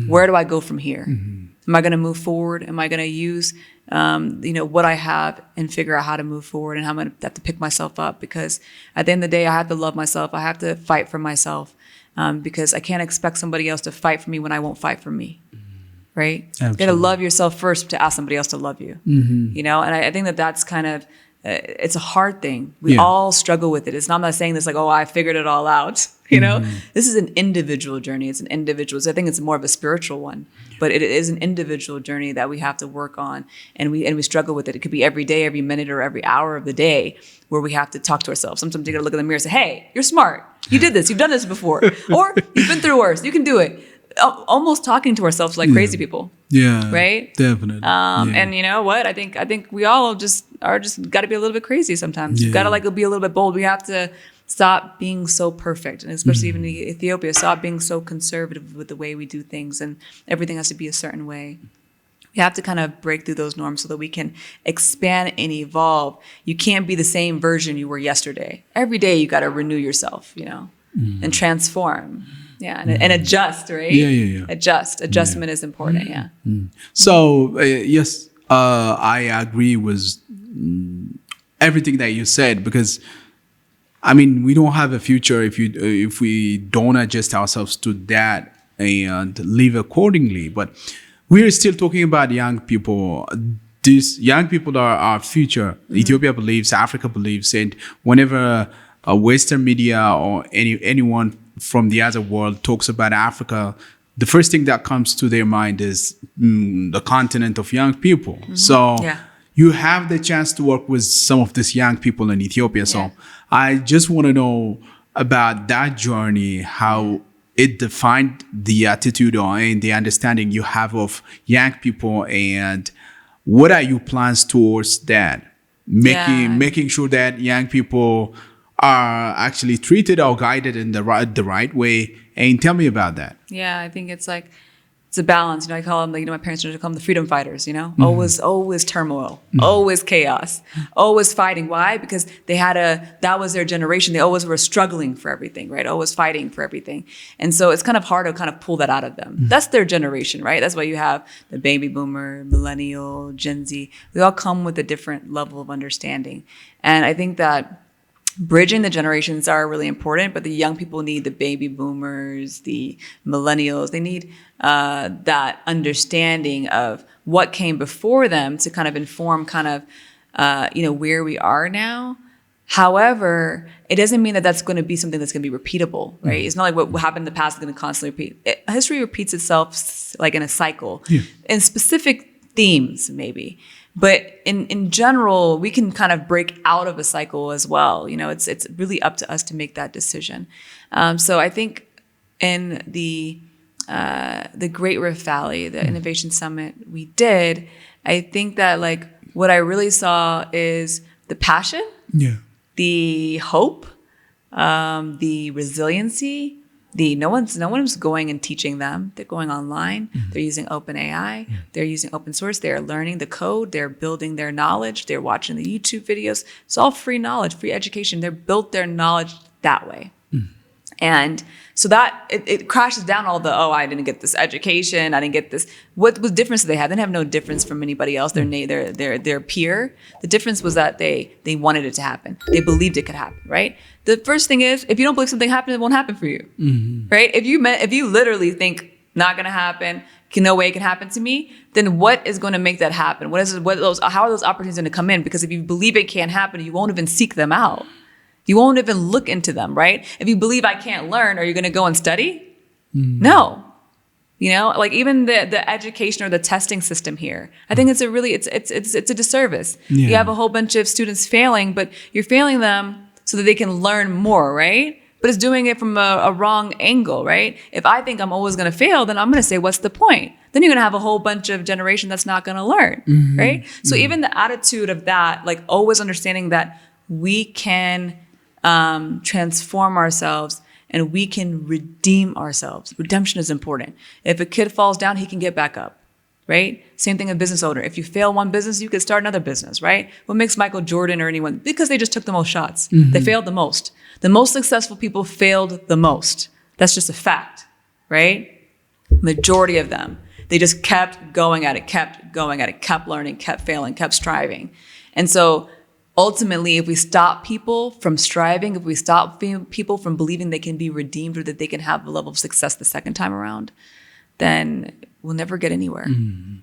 Where do I go from here? Am I going to move forward? Am I going to use, what I have and figure out how to move forward, and how I'm going to have to pick myself up? Because at the end of the day, I have to love myself. I have to fight for myself, because I can't expect somebody else to fight for me when I won't fight for me. Right? Absolutely. You got to love yourself first to ask somebody else to love you. And I think that's kind of, it's a hard thing. We all struggle with it. I'm not saying this like, I figured it all out. This is an individual journey. It's an individual. So I think it's more of a spiritual one, but it is an individual journey that we have to work on, and we struggle with it. It could be every day, every minute, or every hour of the day where we have to talk to ourselves. Sometimes you got to look in the mirror and say, "Hey, you're smart. You did this. You've done this before, or you've been through worse. You can do it." almost talking to ourselves like crazy people. Yeah. Right. Definitely. And you know what? I think we all just got to be a little bit crazy sometimes. We've got to like be a little bit bold. We have to stop being so perfect, and especially even in Ethiopia, stop being so conservative with the way we do things, and everything has to be a certain way. We have to kind of break through those norms so that we can expand and evolve. You can't be the same version you were yesterday. Every day you got to renew yourself, you know, and transform. Yeah, and adjust, right? Yeah. Adjustment is important. Yeah. So yes, I agree with everything that you said, because I mean, we don't have a future if we don't adjust ourselves to that and live accordingly. But we're still talking about young people. These young people are our future. Ethiopia believes, Africa believes, and whenever a Western media or anyone from the other world talks about Africa, the first thing that comes to their mind is the continent of young people. So you have the chance to work with some of these young people in Ethiopia. So I just want to know about that journey, how it defined the attitude and the understanding you have of young people, and what are your plans towards that? Making sure that young people are actually treated or guided in the right way. And tell me about that. Yeah, I think it's like, it's a balance. You know, I call them, like, you know, my parents used to call them the freedom fighters, you know, always turmoil, always chaos, always fighting. Why? Because that was their generation. They always were struggling for everything, right? Always fighting for everything. And so it's kind of hard to kind of pull that out of them. That's their generation, right? That's why you have the baby boomer, millennial, Gen Z. We all come with a different level of understanding. And I think that bridging the generations are really important, but the young people need the baby boomers, the millennials. They need that understanding of what came before them to kind of inform kind of, where we are now. However, it doesn't mean that that's going to be something that's going to be repeatable, right? It's not like what happened in the past is going to constantly repeat. History repeats itself like in a cycle, in specific themes maybe. But in general, we can kind of break out of a cycle as well. You know, it's really up to us to make that decision. So I think in the Great Rift Valley, the Innovation Summit we did, I think that like what I really saw is the passion, the hope, the resiliency. No one's going and teaching them. They're going online. They're using OpenAI. They're using open source. They're learning the code. They're building their knowledge. They're watching the YouTube videos. It's all free knowledge, free education. They're built their knowledge that way. And so that it crashes down all the, I didn't get this education. I didn't get this. What difference did they have? They didn't have no difference from anybody else. Their peer. The difference was that they wanted it to happen. They believed it could happen, right? The first thing is, if you don't believe something happened, it won't happen for you, right? If you literally think not going to happen, no way it can happen to me, then what is going to make that happen? How are those opportunities going to come in? Because if you believe it can't happen, you won't even seek them out. You won't even look into them, right? If you believe I can't learn, are you going to go and study? No. You know, like even the education or the testing system here, I think it's a disservice. You have a whole bunch of students failing, but you're failing them so that they can learn more, right? But it's doing it from a wrong angle, right? If I think I'm always going to fail, then I'm going to say, what's the point? Then you're going to have a whole bunch of generation that's not going to learn, right? So even the attitude of that, like always understanding that we can transform ourselves and we can redeem ourselves. Redemption is important. If a kid falls down, he can get back up, right? Same thing a business owner. If you fail one business, you could start another business, right? What makes Michael Jordan or anyone? Because they just took the most shots. They failed the most. The most successful people failed the most. That's just a fact, right? Majority of them. They just kept going at it, kept learning, kept failing, kept striving. And so ultimately, if we stop people from striving, if we stop people from believing they can be redeemed or that they can have a level of success the second time around, then we'll never get anywhere.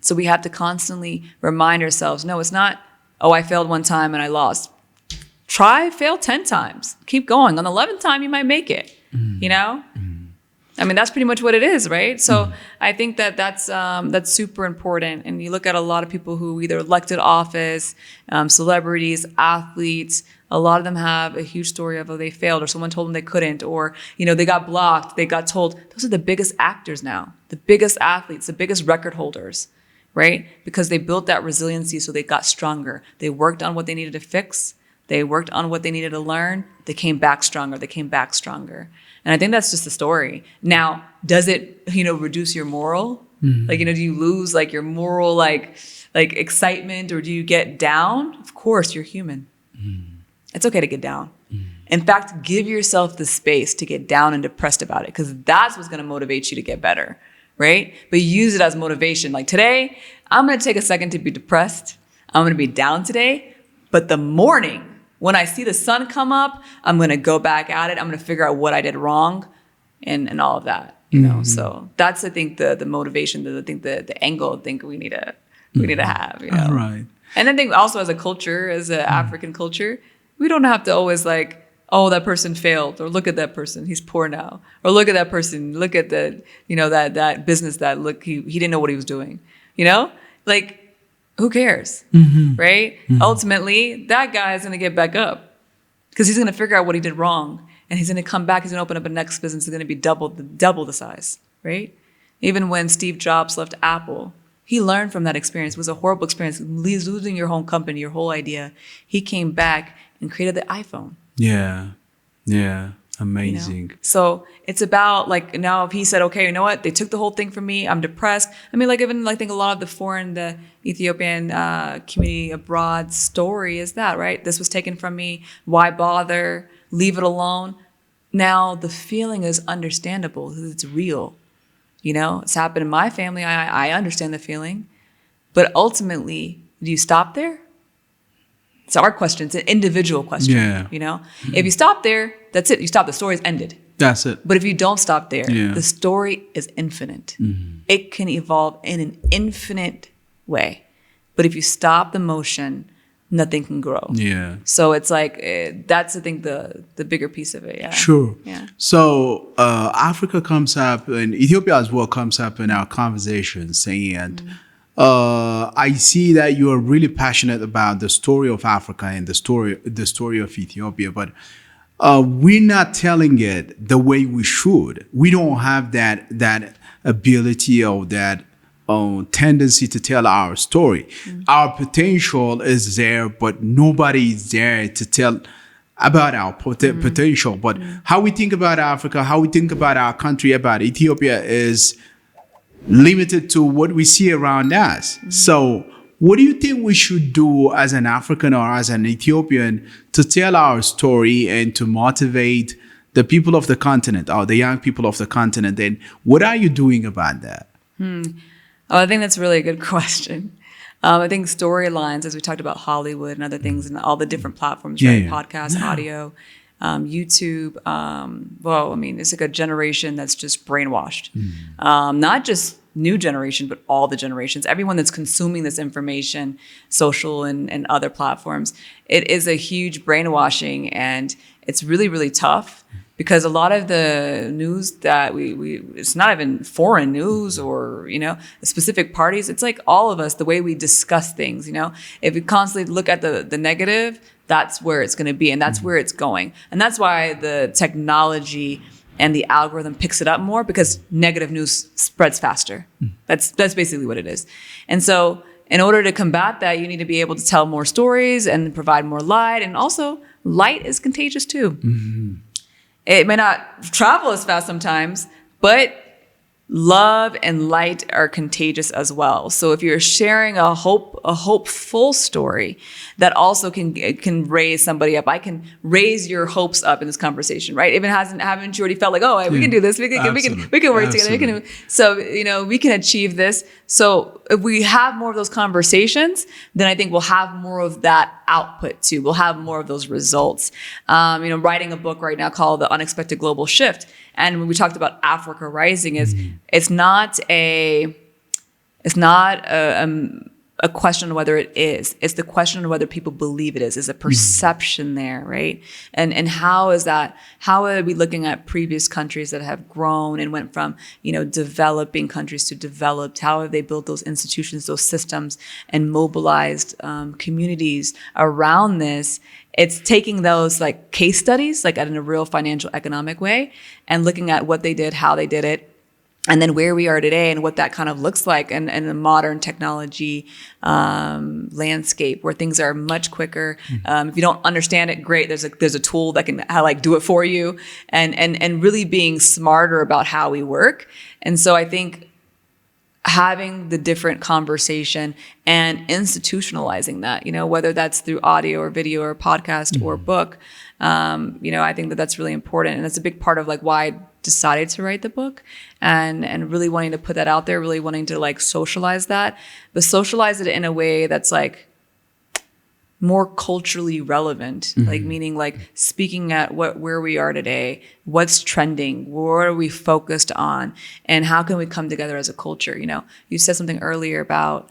So we have to constantly remind ourselves, no, it's not, I failed one time and I lost. Fail 10 times. Keep going. On the 11th time, you might make it, you know? I mean, that's pretty much what it is, right? So I think that's super important. And you look at a lot of people who either elected office, celebrities, athletes. A lot of them have a huge story of they failed, or someone told them they couldn't, or they got blocked. They got told. Those are the biggest actors now, the biggest athletes, the biggest record holders, right? Because they built that resiliency, so they got stronger. They worked on what they needed to fix. They worked on what they needed to learn. They came back stronger. They came back stronger. And I think that's just the story. Now, does it, reduce your moral? Like, do you lose like your moral, like excitement, or do you get down? Of course, you're human. It's okay to get down. In fact, give yourself the space to get down and depressed about it, because that's what's going to motivate you to get better, right? But use it as motivation. Like today, I'm going to take a second to be depressed. I'm going to be down today. But the morning, when I see the sun come up, I'm going to go back at it. I'm going to figure out what I did wrong and all of that, So that's, I think, the motivation, the angle I think we need to have, All right. And I think also as a culture, as an African culture, we don't have to always like, oh, that person failed, or look at that person, he's poor now, or look at that person, look at the, that business that he didn't know what he was doing, like, who cares, right? Ultimately, that guy is going to get back up because he's going to figure out what he did wrong, and he's going to come back. He's going to open up a next business. It's going to be double the size, right? Even when Steve Jobs left Apple, he learned from that experience. It was a horrible experience, losing your whole company, your whole idea. He came back and created the iPhone. Yeah. Amazing. So it's about like, now if he said, okay, you know what? They took the whole thing from me. I'm depressed. I mean, like even I think a lot of the Ethiopian community abroad story is that, right? This was taken from me. Why bother? Leave it alone. Now the feeling is understandable because it's real. It's happened in my family. I understand the feeling. But ultimately, do you stop there? It's our question. It's an individual question. Yeah. If you stop there, that's it. You stop. The story's ended. That's it. But if you don't stop there, the story is infinite. It can evolve in an infinite way. But if you stop the motion, nothing can grow. Yeah. So it's like, that's, I think, the bigger piece of it. Yeah. Sure. Yeah. So Africa comes up, and Ethiopia as well comes up in our conversations, and I see that you are really passionate about the story of Africa and the story of Ethiopia, but we're not telling it the way we should. We don't have that ability or that tendency to tell our story. Our potential is there, but nobody is there to tell about our potential. But how we think about Africa, how we think about our country, about Ethiopia is limited to what we see around us. So what do you think we should do as an African or as an Ethiopian to tell our story and to motivate the people of the continent, or the young people of the continent? And what are you doing about that? Oh, I think that's really a good question. I think storylines, as we talked about Hollywood and other things, and all the different platforms, right? Podcasts, audio, YouTube. It's like a generation that's just brainwashed. Not just new generation, but all the generations. Everyone that's consuming this information, social and other platforms. It is a huge brainwashing, and it's really, really tough. Because a lot of the news that it's not even foreign news or, specific parties. It's like all of us, the way we discuss things, If we constantly look at the negative, that's where it's going to be, and that's where it's going. And that's why the technology and the algorithm picks it up more, because negative news spreads faster. That's basically what it is. And so in order to combat that, you need to be able to tell more stories and provide more light. And also, light is contagious too. It may not travel as fast sometimes, but love and light are contagious as well. So if you're sharing a hopeful story that also can raise somebody up, I can raise your hopes up in this conversation, right? If it haven't you already felt like, oh, we can do this, we can work together, we can achieve this. So if we have more of those conversations, then I think we'll have more of that output too. We'll have more of those results. Writing a book right now called The Unexpected Global Shift. And when we talked about Africa Rising, it's not a a question of whether it is. It's the question of whether people believe it is. Is a perception there, right? And how is that? How are we looking at previous countries that have grown and went from, developing countries to developed? How have they built those institutions, those systems, and mobilized communities around this? It's taking those like case studies, like in a real financial economic way, and looking at what they did, how they did it, and then where we are today and what that kind of looks like in a modern technology landscape where things are much quicker. If you don't understand it, great. There's a tool that can do it for you, and really being smarter about how we work. And so I think having the different conversation and institutionalizing that, whether that's through audio or video or podcast or book, I think that's really important. And it's a big part of why I decided to write the book and really wanting to put that out there, really wanting to socialize that, but socialize it in a way that's more culturally relevant, meaning speaking at where we are today, what's trending, what are we focused on, and how can we come together as a culture? You said something earlier about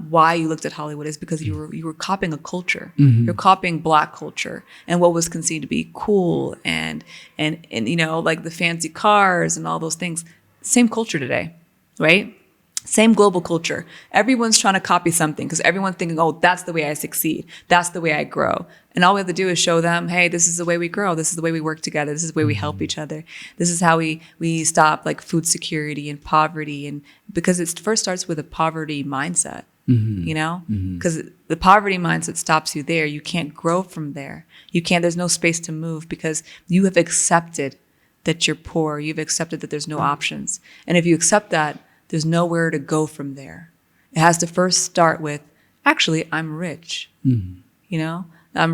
why you looked at Hollywood is because you were copying a culture. You're copying Black culture and what was conceived to be cool and the fancy cars and all those things. Same culture today, right? Same global culture. Everyone's trying to copy something because everyone's thinking, oh, that's the way I succeed. That's the way I grow. And all we have to do is show them, hey, this is the way we grow. This is the way we work together. This is the way we help each other. This is how we stop food security and poverty. And because it first starts with a poverty mindset, because the poverty mindset stops you there. You can't grow from there. There's no space to move because you have accepted that you're poor. You've accepted that there's no options. And if you accept that, there's nowhere to go from there. It has to first start with, actually, I'm rich. I'm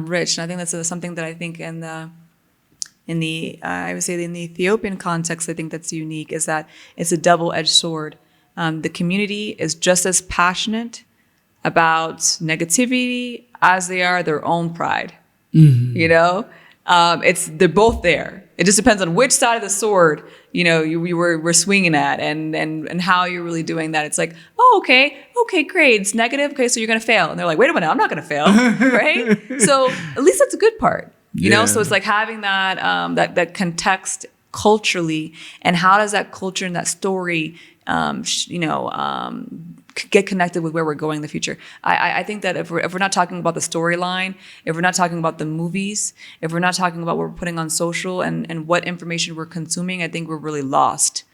rich. And I think that's something that I think in the Ethiopian context, I think that's unique is that it's a double-edged sword. The community is just as passionate about negativity as they are their own pride. They're both there. It just depends on which side of the sword, we're swinging at and how you're really doing that. It's okay, great. It's negative. Okay, so you're going to fail. And they're like, wait a minute, I'm not going to fail. Right? So at least that's a good part, So it's having that context culturally, and how does that culture and that story, get connected with where we're going in the future. I think that if we're not talking about the storyline, if we're not talking about the movies, if we're not talking about what we're putting on social and what information we're consuming, I think we're really lost.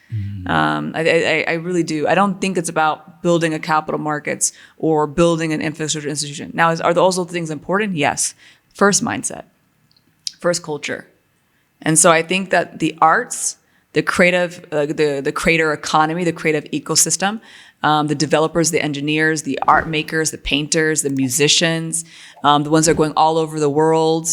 I really do. I don't think it's about building a capital markets or building an infrastructure institution. Now, are those things important? Yes. First mindset, first culture. And so I think that the arts, the creative, the creator economy, the creative ecosystem, the developers, the engineers, the art makers, the painters, the musicians, the ones that are going all over the world.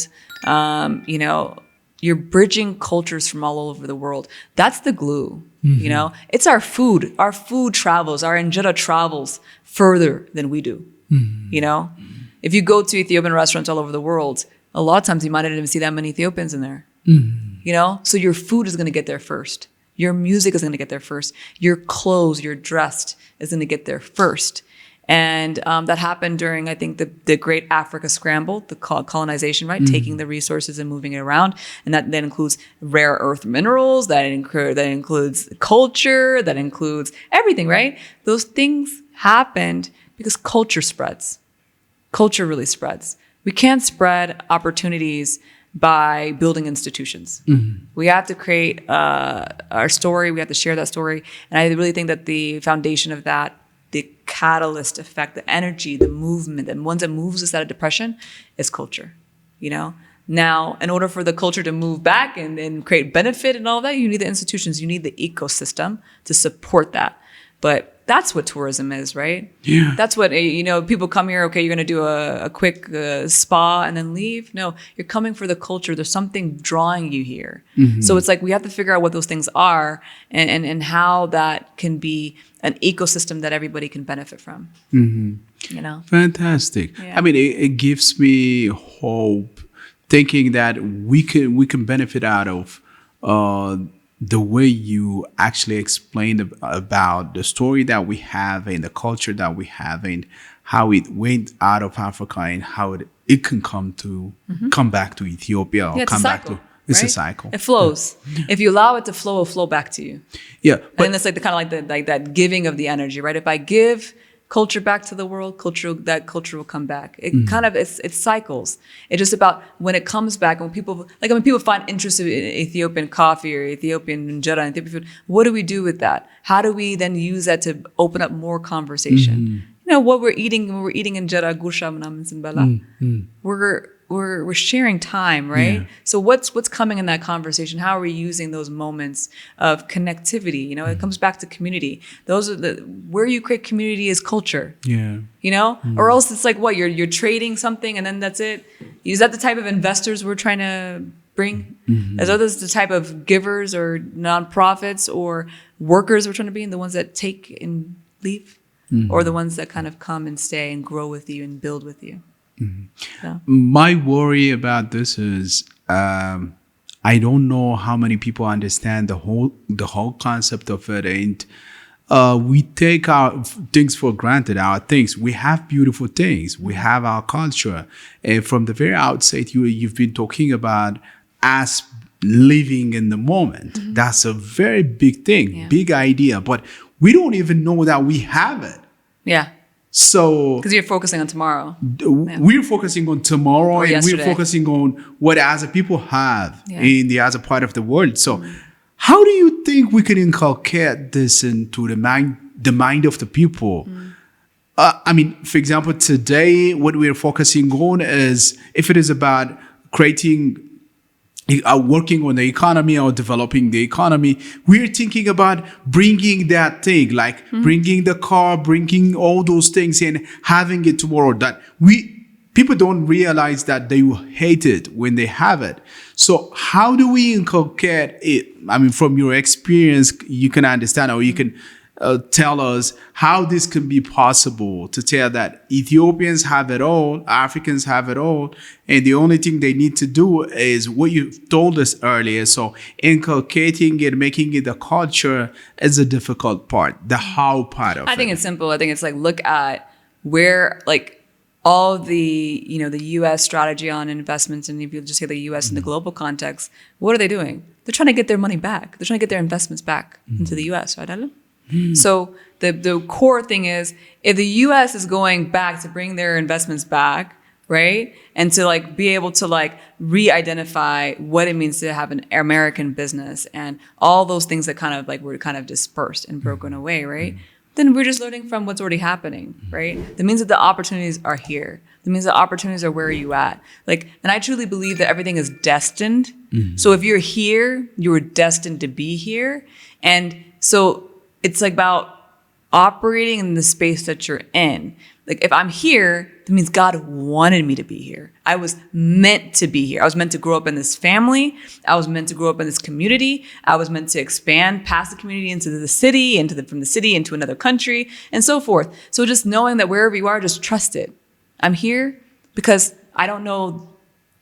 You're bridging cultures from all over the world. That's the glue. It's our food. Our food travels. Our injera travels further than we do. If you go to Ethiopian restaurants all over the world, a lot of times you might not even see that many Ethiopians in there. So your food is going to get there first. Your music is going to get there first. Your clothes, your dressed is going to get there first. And that happened during, I think, the Great Africa Scramble, the colonization, right? Taking the resources and moving it around. And that includes rare earth minerals, that includes culture, that includes everything, right? Those things happened because culture spreads. Culture really spreads. We can't spread opportunities by building institutions. We have to create our story. We have to share that story. And I really think that the foundation of that, the catalyst effect, the energy, the movement, the ones that moves us out of depression is culture. Now, in order for the culture to move back and create benefit and all that, you need the institutions, you need the ecosystem to support that. But that's what tourism is, right? Yeah. That's what, people come here, okay, you're going to do a quick spa and then leave. No, you're coming for the culture. There's something drawing you here. So it's we have to figure out what those things are and how that can be an ecosystem that everybody can benefit from. Fantastic. Yeah. I mean, it gives me hope thinking that we can benefit out of the way you actually explained about the story that we have and the culture that we have and how it went out of Africa and how it can come back to Ethiopia or come back to. It's a cycle. It flows. If you allow it to flow, it'll flow back to you. Yeah, but and it's like the kind of like that giving of the energy, right? If I give culture back to the world, that culture will come back. It kind of it cycles. It's just about when it comes back. When people find interest in Ethiopian coffee or Ethiopian injera and Ethiopian food, what do we do with that? How do we then use that to open up more conversation? You know what we're eating when we're eating injera, gusha, and simbala. We're sharing time, right? Yeah. So what's coming in that conversation? How are we using those moments of connectivity? You know, it comes back to community. Those are where you create community is culture. Yeah. You know, or else it's like what you're trading something and then that's it. Is that the type of investors we're trying to bring? As others the type of givers or nonprofits or workers we're trying to be, and the ones that take and leave, or the ones that kind of come and stay and grow with you and build with you. So. My worry about this is I don't know how many people understand the whole concept of it, and we take our things for granted. We have beautiful things. We have our culture, and from the very outset, you've been talking about us living in the moment. That's a very big thing, big idea, but we don't even know that we have it. Yeah. So, because you're focusing on tomorrow, we're focusing on tomorrow, and we're focusing on what other people have in the other part of the world. So, how do you think we can inculcate this into the mind of the people? I mean, for example, today what we're focusing on is if it is about working on the economy or developing the economy, we're thinking about bringing that thing, like bringing the car, bringing all those things and having it tomorrow. That people don't realize that they will hate it when they have it. So how do we inculcate it? I mean, from your experience, you can understand, or you can tell us how this can be possible to tell that Ethiopians have it all, Africans have it all, and the only thing they need to do is what you told us earlier. So inculcating it, making it a culture is a difficult part, the how part of it. I think it's simple. I think it's like, look at where, like, all the, you know, the U.S. strategy on investments, and if you just say the U.S. in the global context, what are they doing? They're trying to get their money back. They're trying to get their investments back into the U.S., right, Alan? So the core thing is, if the U.S. is going back to bring their investments back, right, and to like be able to like re-identify what it means to have an American business and all those things that kind of like were kind of dispersed and broken away, right? Then we're just learning from what's already happening, right? That means that the opportunities are here. That means the opportunities are where are you at. Like, and I truly believe that everything is destined. So if you're here, you were destined to be here, and so it's like about operating in the space that you're in. Like, if I'm here, that means God wanted me to be here. I was meant to be here. I was meant to grow up in this family. I was meant to grow up in this community. I was meant to expand past the community into the city, from the city into another country, and so forth. So just knowing that wherever you are, just trust it. I'm here because I don't know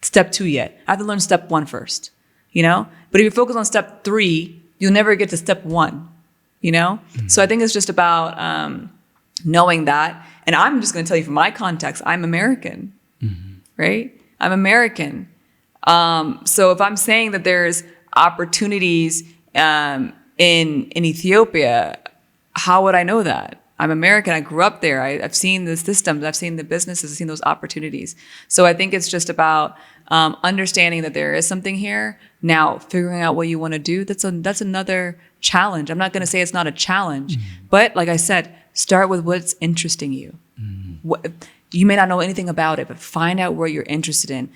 step 2 yet. I have to learn step 1 first, you know? But if you focus on step 3, you'll never get to step 1. You know? So I think it's just about knowing that. And I'm just going to tell you from my context, I'm American, right? I'm American. So if I'm saying that there's opportunities in Ethiopia, how would I know that? I'm American. I grew up there. I've seen the systems. I've seen the businesses. I've seen those opportunities. So I think it's just about understanding that there is something here. Now, figuring out what you want to do, that's another challenge. I'm not going to say it's not a challenge, but like I said, start with what's interesting you. You may not know anything about it, but find out what you're interested in.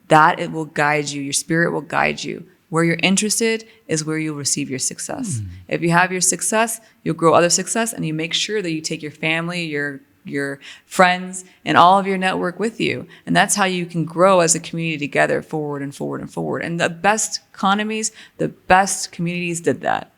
That it will guide you. Your spirit will guide you. Where you're interested is where you'll receive your success. If you have your success, you'll grow other success, and you make sure that you take your family, your friends, and all of your network with you. And that's how you can grow as a community together, forward and forward and forward. And the best economies, the best communities did that.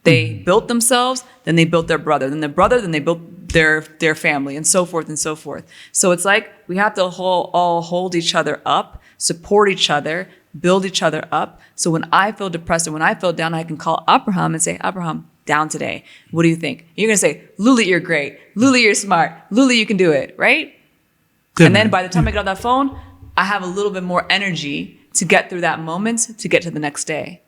They built themselves, then they built their brother, then they built their family, and so forth and so forth. So it's like we have to all hold each other up, support each other, build each other up. So when I feel depressed and when I feel down, I can call Abraham and say, Abraham, down today. What do you think? You're going to say, Lulite, you're great. Lulite, you're smart. Lulite, you can do it, right? And then by the time I get on that phone, I have a little bit more energy to get through that moment to get to the next day,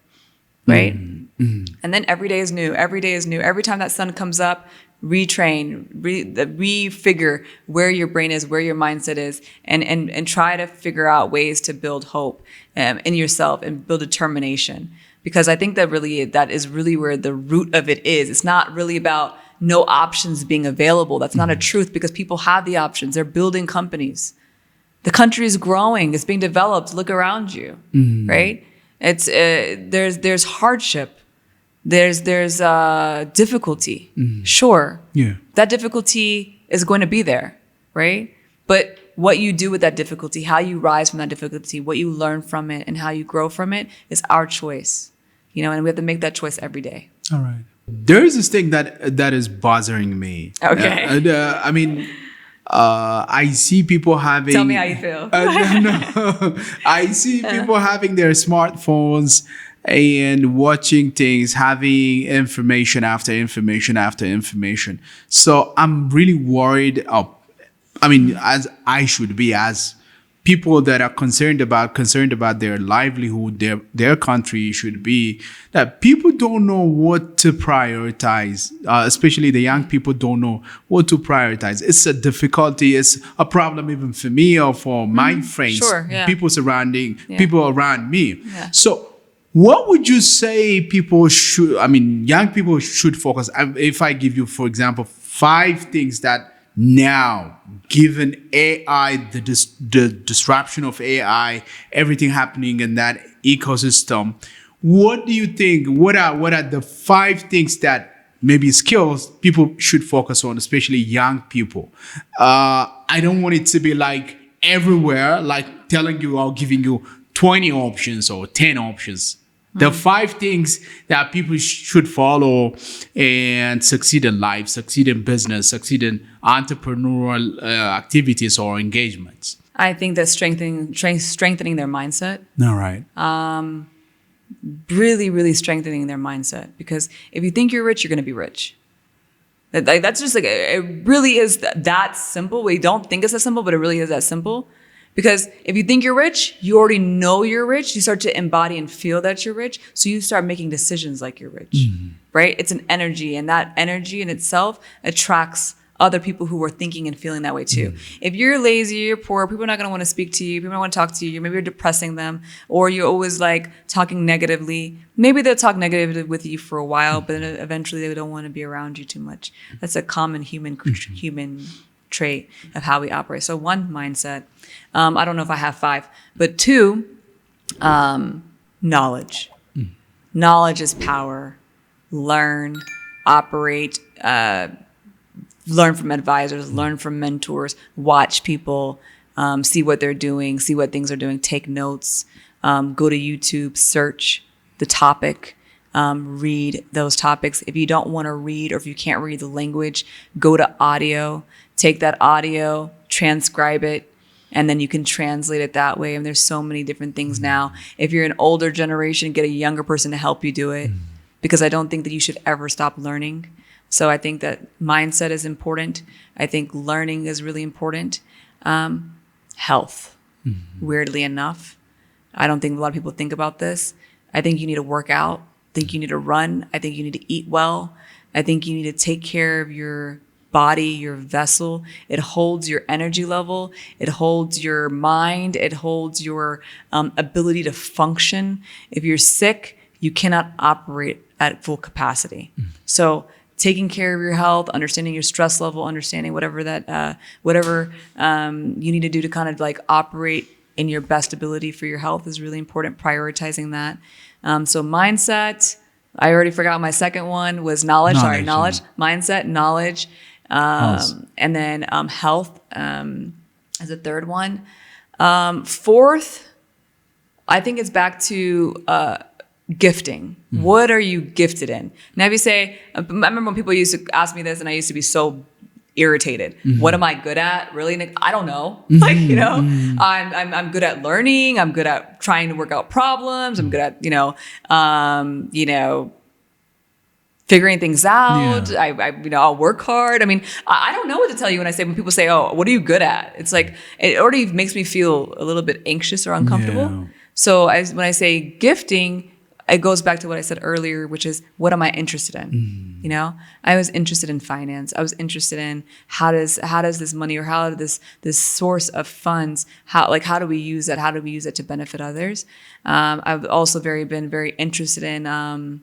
right? Mm-hmm. And then every day is new. Every day is new. Every time that sun comes up, retrain, refigure where your brain is, where your mindset is, and try to figure out ways to build hope in yourself and build determination. Because I think that is really where the root of it is. It's not really about no options being available. That's not a truth, because people have the options. They're building companies. The country is growing. It's being developed. Look around you, right? It's there's hardship. There's difficulty. Sure. Yeah. That difficulty is going to be there, right? But what you do with that difficulty, how you rise from that difficulty, what you learn from it, and how you grow from it is our choice. And we have to make that choice every day. All right. There is this thing that is bothering me. Okay. I mean, I see people having. Tell me how you feel. No, I see people having their smartphones and watching things, having information after information after information. So I'm really worried. As I should be, as people that are concerned about their livelihood, their country should be, that people don't know what to prioritize. Especially the young people don't know what to prioritize. It's a difficulty. It's a problem even for me or for my friends, people around me. Yeah. So what would you say young people should focus? If I give you, for example, 5 things that now, given AI, the disruption of AI, everything happening in that ecosystem, what do you think? What are the 5 things that maybe skills people should focus on, especially young people? I don't want it to be like everywhere, like telling you or giving you 20 options or 10 options. The 5 things that people should follow and succeed in life, succeed in business, succeed in entrepreneurial activities or engagements. I think that strengthening their mindset. All right. Really, really strengthening their mindset. Because if you think you're rich, you're going to be rich. That's just it really is that simple. We don't think it's that simple, but it really is that simple. Because if you think you're rich, you already know you're rich. You start to embody and feel that you're rich. So you start making decisions like you're rich, right? It's an energy, and that energy in itself attracts other people who are thinking and feeling that way too. If you're lazy, you're poor, people are not going to want to speak to you. People don't want to talk to you. Maybe you're depressing them, or you're always like talking negatively. Maybe they'll talk negatively with you for a while, but then eventually they don't want to be around you too much. That's a common human trait of how we operate. So 1, mindset. I don't know if I have 5, but 2, knowledge. Knowledge is power. Learn, operate, learn from advisors, learn from mentors, watch people, see what they're doing, see what things are doing, take notes, go to YouTube, search the topic, read those topics. If you don't want to read, or if you can't read the language, go to audio, take that audio, transcribe it, and then you can translate it that way. And there's so many different things now. If you're an older generation, get a younger person to help you do it, because I don't think that you should ever stop learning. So I think that mindset is important. I think learning is really important. Health, weirdly enough. I don't think a lot of people think about this. I think you need to work out. I think you need to run. I think you need to eat well. I think you need to take care of your body, your vessel. It holds your energy level. It holds your mind. It holds your ability to function. If you're sick, you cannot operate at full capacity. So taking care of your health, understanding your stress level, understanding whatever you need to do to kind of like operate in your best ability for your health is really important. Prioritizing that. So mindset. I already forgot my second one was knowledge. Knowledge. Mindset, knowledge. And then health as a third one. 4th, I think it's back to gifting. What are you gifted in? Now, if you say, I remember when people used to ask me this, and I used to be so irritated. What am I good at? Really? I don't know. I'm good at learning. I'm good at trying to work out problems. I'm good at, figuring things out. Yeah. I'll work hard. I mean, I don't know what to tell you when people say, "Oh, what are you good at?" It's like it already makes me feel a little bit anxious or uncomfortable. Yeah. So when I say gifting, it goes back to what I said earlier, which is what am I interested in? You know, I was interested in finance. I was interested in how does this money or how does this source of funds, how do we use that? How do we use it to benefit others? I've also been very interested in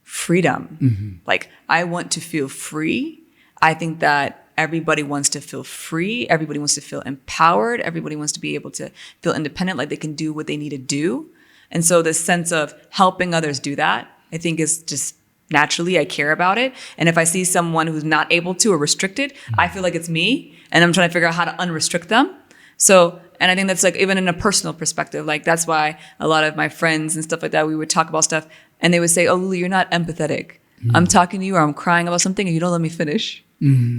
freedom. Like I want to feel free. I think that everybody wants to feel free. Everybody wants to feel empowered. Everybody wants to be able to feel independent, like they can do what they need to do. And so this sense of helping others do that, I think is just naturally I care about it. And if I see someone who's not able to or restricted, I feel like it's me and I'm trying to figure out how to unrestrict them. So, and I think that's like even in a personal perspective, like that's why a lot of my friends and stuff like that, we would talk about stuff and they would say, "Oh, Lulu, you're not empathetic. I'm talking to you or I'm crying about something and you don't let me finish."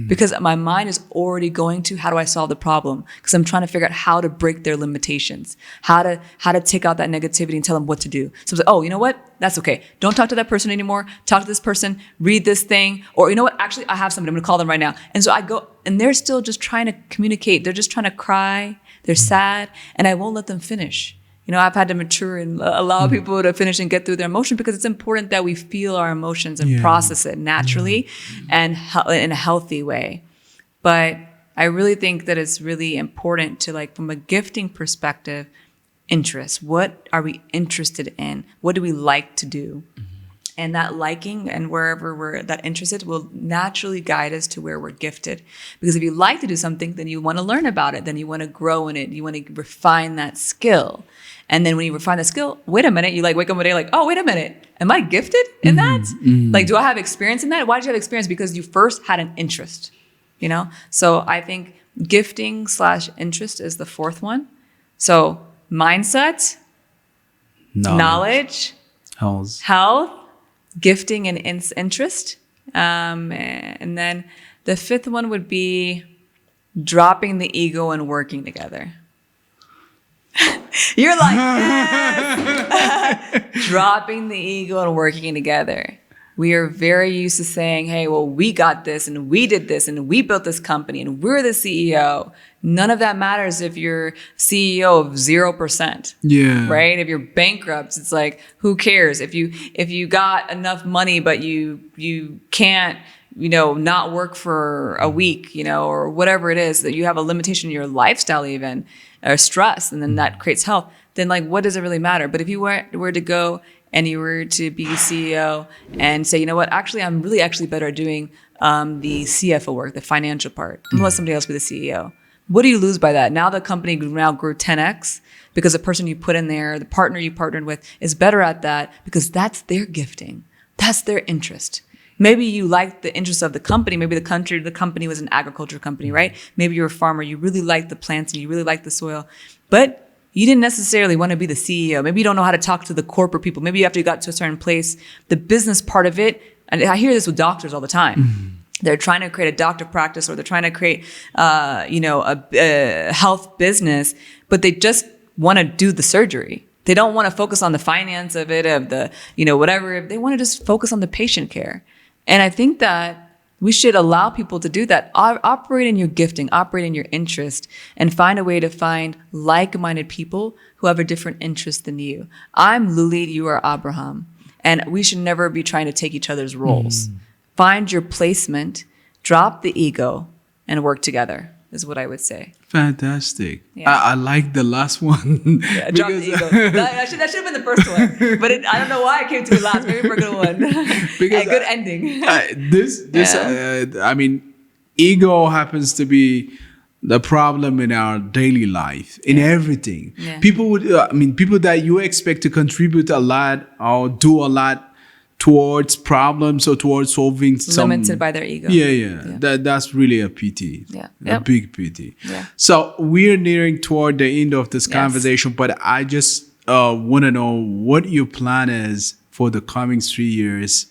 Because my mind is already going to, how do I solve the problem? Because I'm trying to figure out how to break their limitations, how to take out that negativity and tell them what to do. So I'm like, oh, you know what? That's okay. Don't talk to that person anymore. Talk to this person, read this thing, or you know what? Actually, I have somebody. I'm going to call them right now. And so I go, and they're still just trying to communicate. They're just trying to cry. They're sad, and I won't let them finish. You know, I've had to mature and allow people to finish and get through their emotion because it's important that we feel our emotions and process it naturally and in a healthy way. But I really think that it's really important to, like, from a gifting perspective, interest. What are we interested in? What do we like to do? And that liking and wherever we're that interested will naturally guide us to where we're gifted. Because if you like to do something, then you want to learn about it. Then you want to grow in it. You want to refine that skill. And then when you refine the skill, wait a minute, you like wake up one day like, oh, wait a minute. Am I gifted in that? Like, do I have experience in that? Why did you have experience? Because you first had an interest, you know? So I think gifting / interest is the fourth one. So mindset, knowledge, health, gifting and interest. And then the fifth one would be dropping the ego and working together. You're like, yes! Dropping the ego and working together. We are very used to saying, hey, well, we got this and we did this and we built this company and we're the CEO. None of that matters if you're CEO of 0%. Yeah. Right? If you're bankrupt, it's like, who cares? If you got enough money, but you can't, not work for a week, or whatever it is, that you have a limitation in your lifestyle even, or stress, and then that creates health, then like, what does it really matter? But if you were to go and you were to be CEO and say, you know what, actually, I'm really actually better at doing the CFO work, the financial part. I'm gonna let somebody else be the CEO. What do you lose by that? Now the company now grew 10x because the person you put in there, the partner you partnered with is better at that because that's their gifting. That's their interest. Maybe you liked the interest of the company. Maybe the company was an agriculture company, right? Maybe you're a farmer. You really like the plants and you really like the soil, but you didn't necessarily want to be the CEO. Maybe you don't know how to talk to the corporate people. Maybe after you got to a certain place, the business part of it, and I hear this with doctors all the time. They're trying to create a doctor practice or they're trying to create, a health business, but they just want to do the surgery. They don't want to focus on the finance of it, of the, whatever. They want to just focus on the patient care. And I think that we should allow people to do that. Operate in your gifting, operate in your interest, and find a way to find like-minded people who have a different interest than you. I'm Lulite, you are Abraham. And we should never be trying to take each other's roles. Find your placement, drop the ego, and work together, is what I would say. Fantastic. Yeah. I like the last one. Yeah, drop the ego. That should have been the first one. But I don't know why I came to it last. Maybe for a good one. Because a good ending. Ego happens to be the problem in our daily life, in everything. Yeah. People that you expect to contribute a lot or do a lot towards problems or towards solving limited by their ego. Yeah. That's really a pity. Yeah. A big pity. Yeah. So we're nearing toward the end of this conversation, but I just want to know what your plan is for the coming 3 years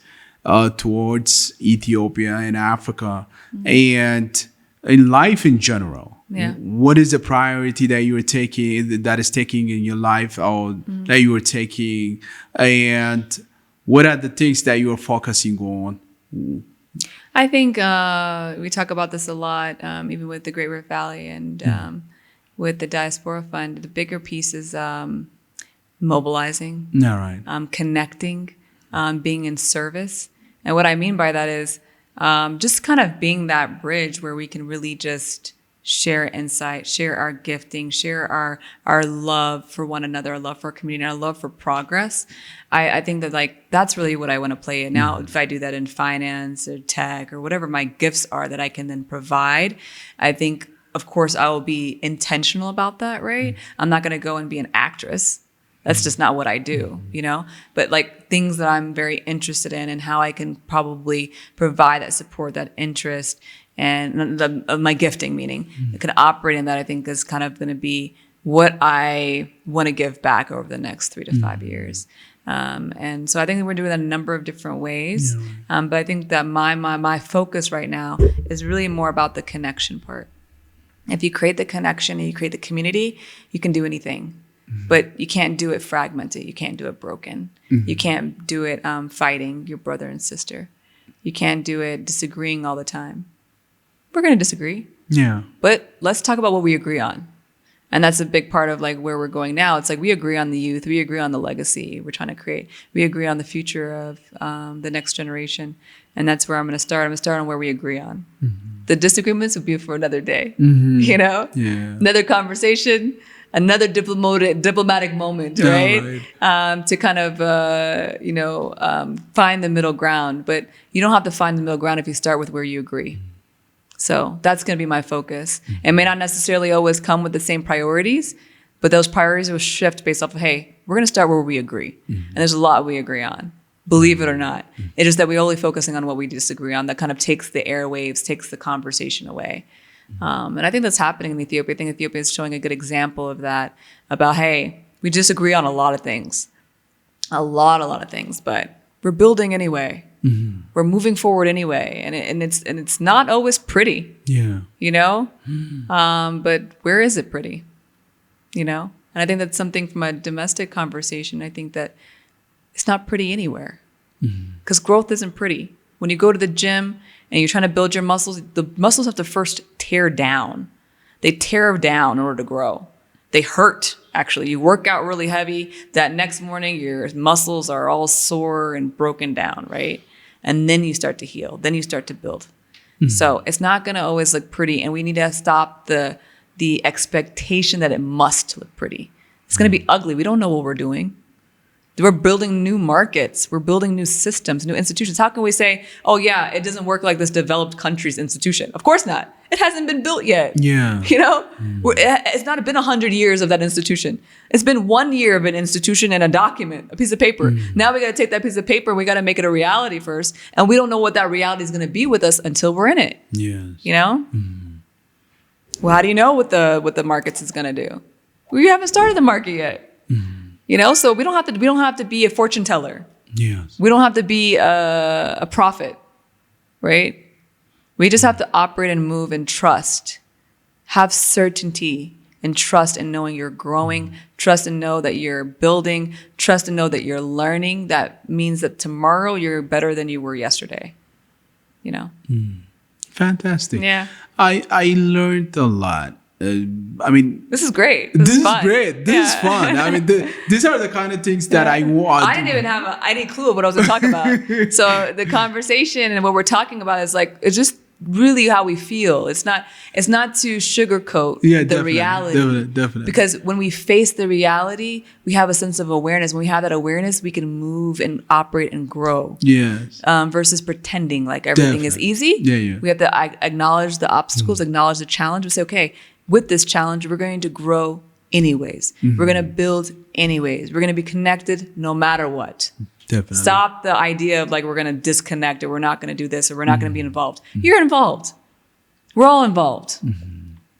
towards Ethiopia and Africa and in life in general. Yeah. What is the priority that you are taking, that is taking in your life or that you are taking, and what are the things that you are focusing on? I think we talk about this a lot, even with the Great Rift Valley and with the Diaspora Fund. The bigger piece is mobilizing, All right. connecting, being in service. And what I mean by that is just kind of being that bridge where we can really just share insight, share our gifting, share our love for one another, our love for our community, our love for progress. I think that like that's really what I want to play in. Now, if I do that in finance or tech or whatever my gifts are that I can then provide, I think, of course, I will be intentional about that, right? I'm not going to go and be an actress. That's just not what I do, you know? But like things that I'm very interested in and how I can probably provide that support, that interest, and my gifting, meaning I can operate in that, I think is kind of going to be what I want to give back over the next 3 to 5 years. And so I think that we're doing that a number of different ways. But I think that my focus right now is really more about the connection part. If you create the connection and you create the community, you can do anything. But you can't do it fragmented. You can't do it broken. You can't do it fighting your brother and sister. You can't do it disagreeing all the time. We're going to disagree. Yeah. But let's talk about what we agree on. And that's a big part of like where we're going now. It's like we agree on the youth. We agree on the legacy we're trying to create. We agree on the future of the next generation. And that's where I'm going to start. I'm going to start on where we agree on. The disagreements will be for another day. You know? Yeah. Another conversation. Another diplomatic moment, right? To kind of, find the middle ground. But you don't have to find the middle ground if you start with where you agree. So that's going to be my focus. It may not necessarily always come with the same priorities, but those priorities will shift based off of, hey, we're going to start where we agree. And there's a lot we agree on, believe it or not. It's just that we're only focusing on what we disagree on. That kind of takes the airwaves, takes the conversation away. And I think that's happening in Ethiopia. I think Ethiopia is showing a good example of that, about, hey, we disagree on a lot of things, but we're building anyway. We're moving forward anyway. And it's not always pretty, you know? But where is it pretty, you know? And I think that's something from a domestic conversation. I think that it's not pretty anywhere because growth isn't pretty. When you go to the gym and you're trying to build your muscles, the muscles have to first tear down. They tear down in order to grow. They hurt, actually. You work out really heavy. That next morning, your muscles are all sore and broken down, right? And then you start to heal. Then you start to build. So it's not going to always look pretty. And we need to stop the expectation that it must look pretty. It's going to be ugly. We don't know what we're doing. We're building new markets. We're building new systems, new institutions. How can we say, oh, yeah, it doesn't work like this developed country's institution? Of course not. It hasn't been built yet. Yeah. You know, it's not been 100 years of that institution. It's been 1 year of an institution and a document, a piece of paper. Now we got to take that piece of paper and we got to make it a reality first. And we don't know what that reality is going to be with us until we're in it. Yes. You know? Well, how do you know what the markets is going to do? We haven't started the market yet. You know, so we don't have to be a fortune teller. Yes. We don't have to be a prophet, right? We just have to operate and move and trust. Have certainty and trust in knowing you're growing. Trust and know that you're building. Trust and know that you're learning. That means that tomorrow you're better than you were yesterday. You know? Fantastic. Yeah. I learned a lot. I mean, this is great. This is fun. Great. This is fun. I mean, these are the kind of things that I want. I didn't even have any clue of what I was going to talk about. So the conversation and what we're talking about is like, it's just really how we feel. It's not to sugarcoat the reality. Definitely. Because when we face the reality, we have a sense of awareness. When we have that awareness, we can move and operate and grow. Yes. Versus pretending like everything is easy. Yeah. We have to acknowledge the obstacles, acknowledge the challenge. We say, okay, with this challenge, we're going to grow anyways. We're going to build anyways. We're going to be connected no matter what. Definitely. Stop the idea of like we're going to disconnect or we're not going to do this or we're not going to be involved. You're involved. We're all involved.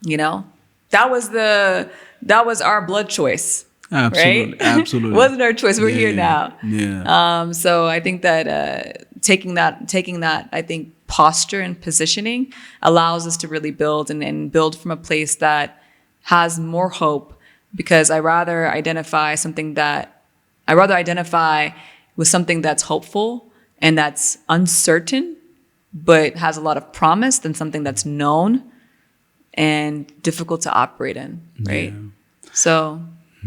You know, that was our blood choice. Absolutely. Right? Absolutely. Wasn't our choice. We're here now. Yeah. So I think that taking that, I think, posture and positioning allows us to really build and build from a place that has more hope, because I rather identify with something that's hopeful and that's uncertain, but has a lot of promise, than something that's known and difficult to operate in, right? Yeah. So,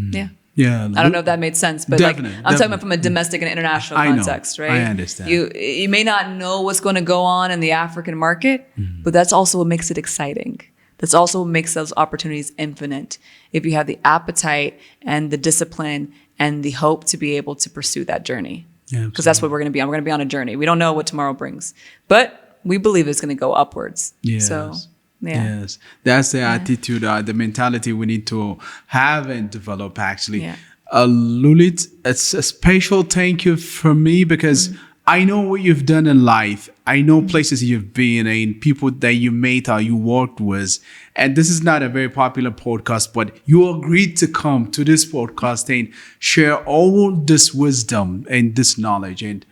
yeah. Yeah, I don't know if that made sense, but I'm talking about from a domestic and international context, right? I understand. You may not know what's going to go on in the African market, but that's also what makes it exciting. That's also what makes those opportunities infinite. If you have the appetite and the discipline and the hope to be able to pursue that journey, because that's what we're going to be on. We're going to be on a journey. We don't know what tomorrow brings, but we believe it's going to go upwards. Yes. So. Yeah. Yes, that's the attitude, the mentality we need to have and develop, actually. Yeah. Lulite, it's a special thank you for me, because I know what you've done in life. I know places you've been and people that you met or you worked with. And this is not a very popular podcast, but you agreed to come to this podcast and share all this wisdom and this knowledge. And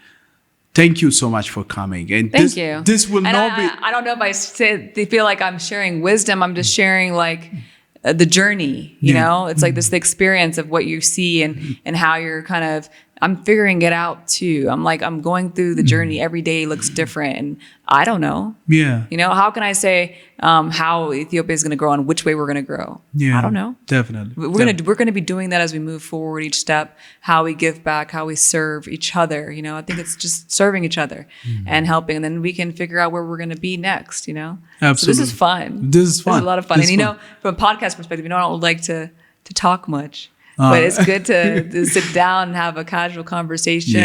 thank you so much for coming. And Thank you. This will not be. I don't know if they feel like I'm sharing wisdom. I'm just sharing like the journey. You know, it's like this the experience of what you see and how you're kind of. I'm figuring it out too. I'm going through the journey. Every day looks different, and I don't know. Yeah. You know, how can I say how Ethiopia is going to grow and which way we're going to grow? Yeah. I don't know. Definitely. We're going to be doing that as we move forward each step. How we give back, how we serve each other. You know, I think it's just serving each other and helping, and then we can figure out where we're going to be next. You know. Absolutely. So this is fun. This is fun. This is a lot of fun, and you know, from a podcast perspective, you know, I don't like to talk much. But it's good to sit down and have a casual conversation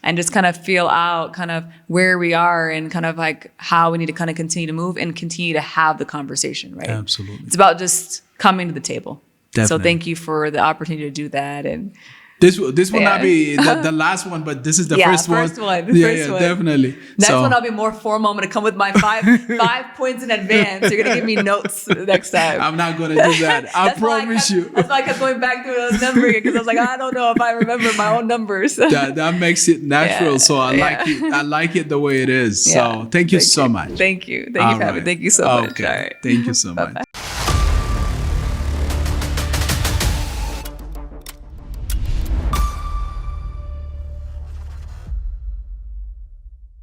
and just kind of feel out kind of where we are and kind of like how we need to kind of continue to move and continue to have the conversation, right? Absolutely. It's about just coming to the table. Definitely. So thank you for the opportunity to do that. And this will not be the last one, but this is the first one. First one. Definitely. Next one, I'll be more formal. I'm going to come with my five points in advance. You're going to give me notes next time. I'm not going to do that. I promise you. That's why I kept going back through those numbers, because I was like, I don't know if I remember my own numbers. that makes it natural. Yeah. So I like it. I like it the way it is. So thank you so much. Thank you. Thank you for having me. Thank you so much. Okay. Thank you so much.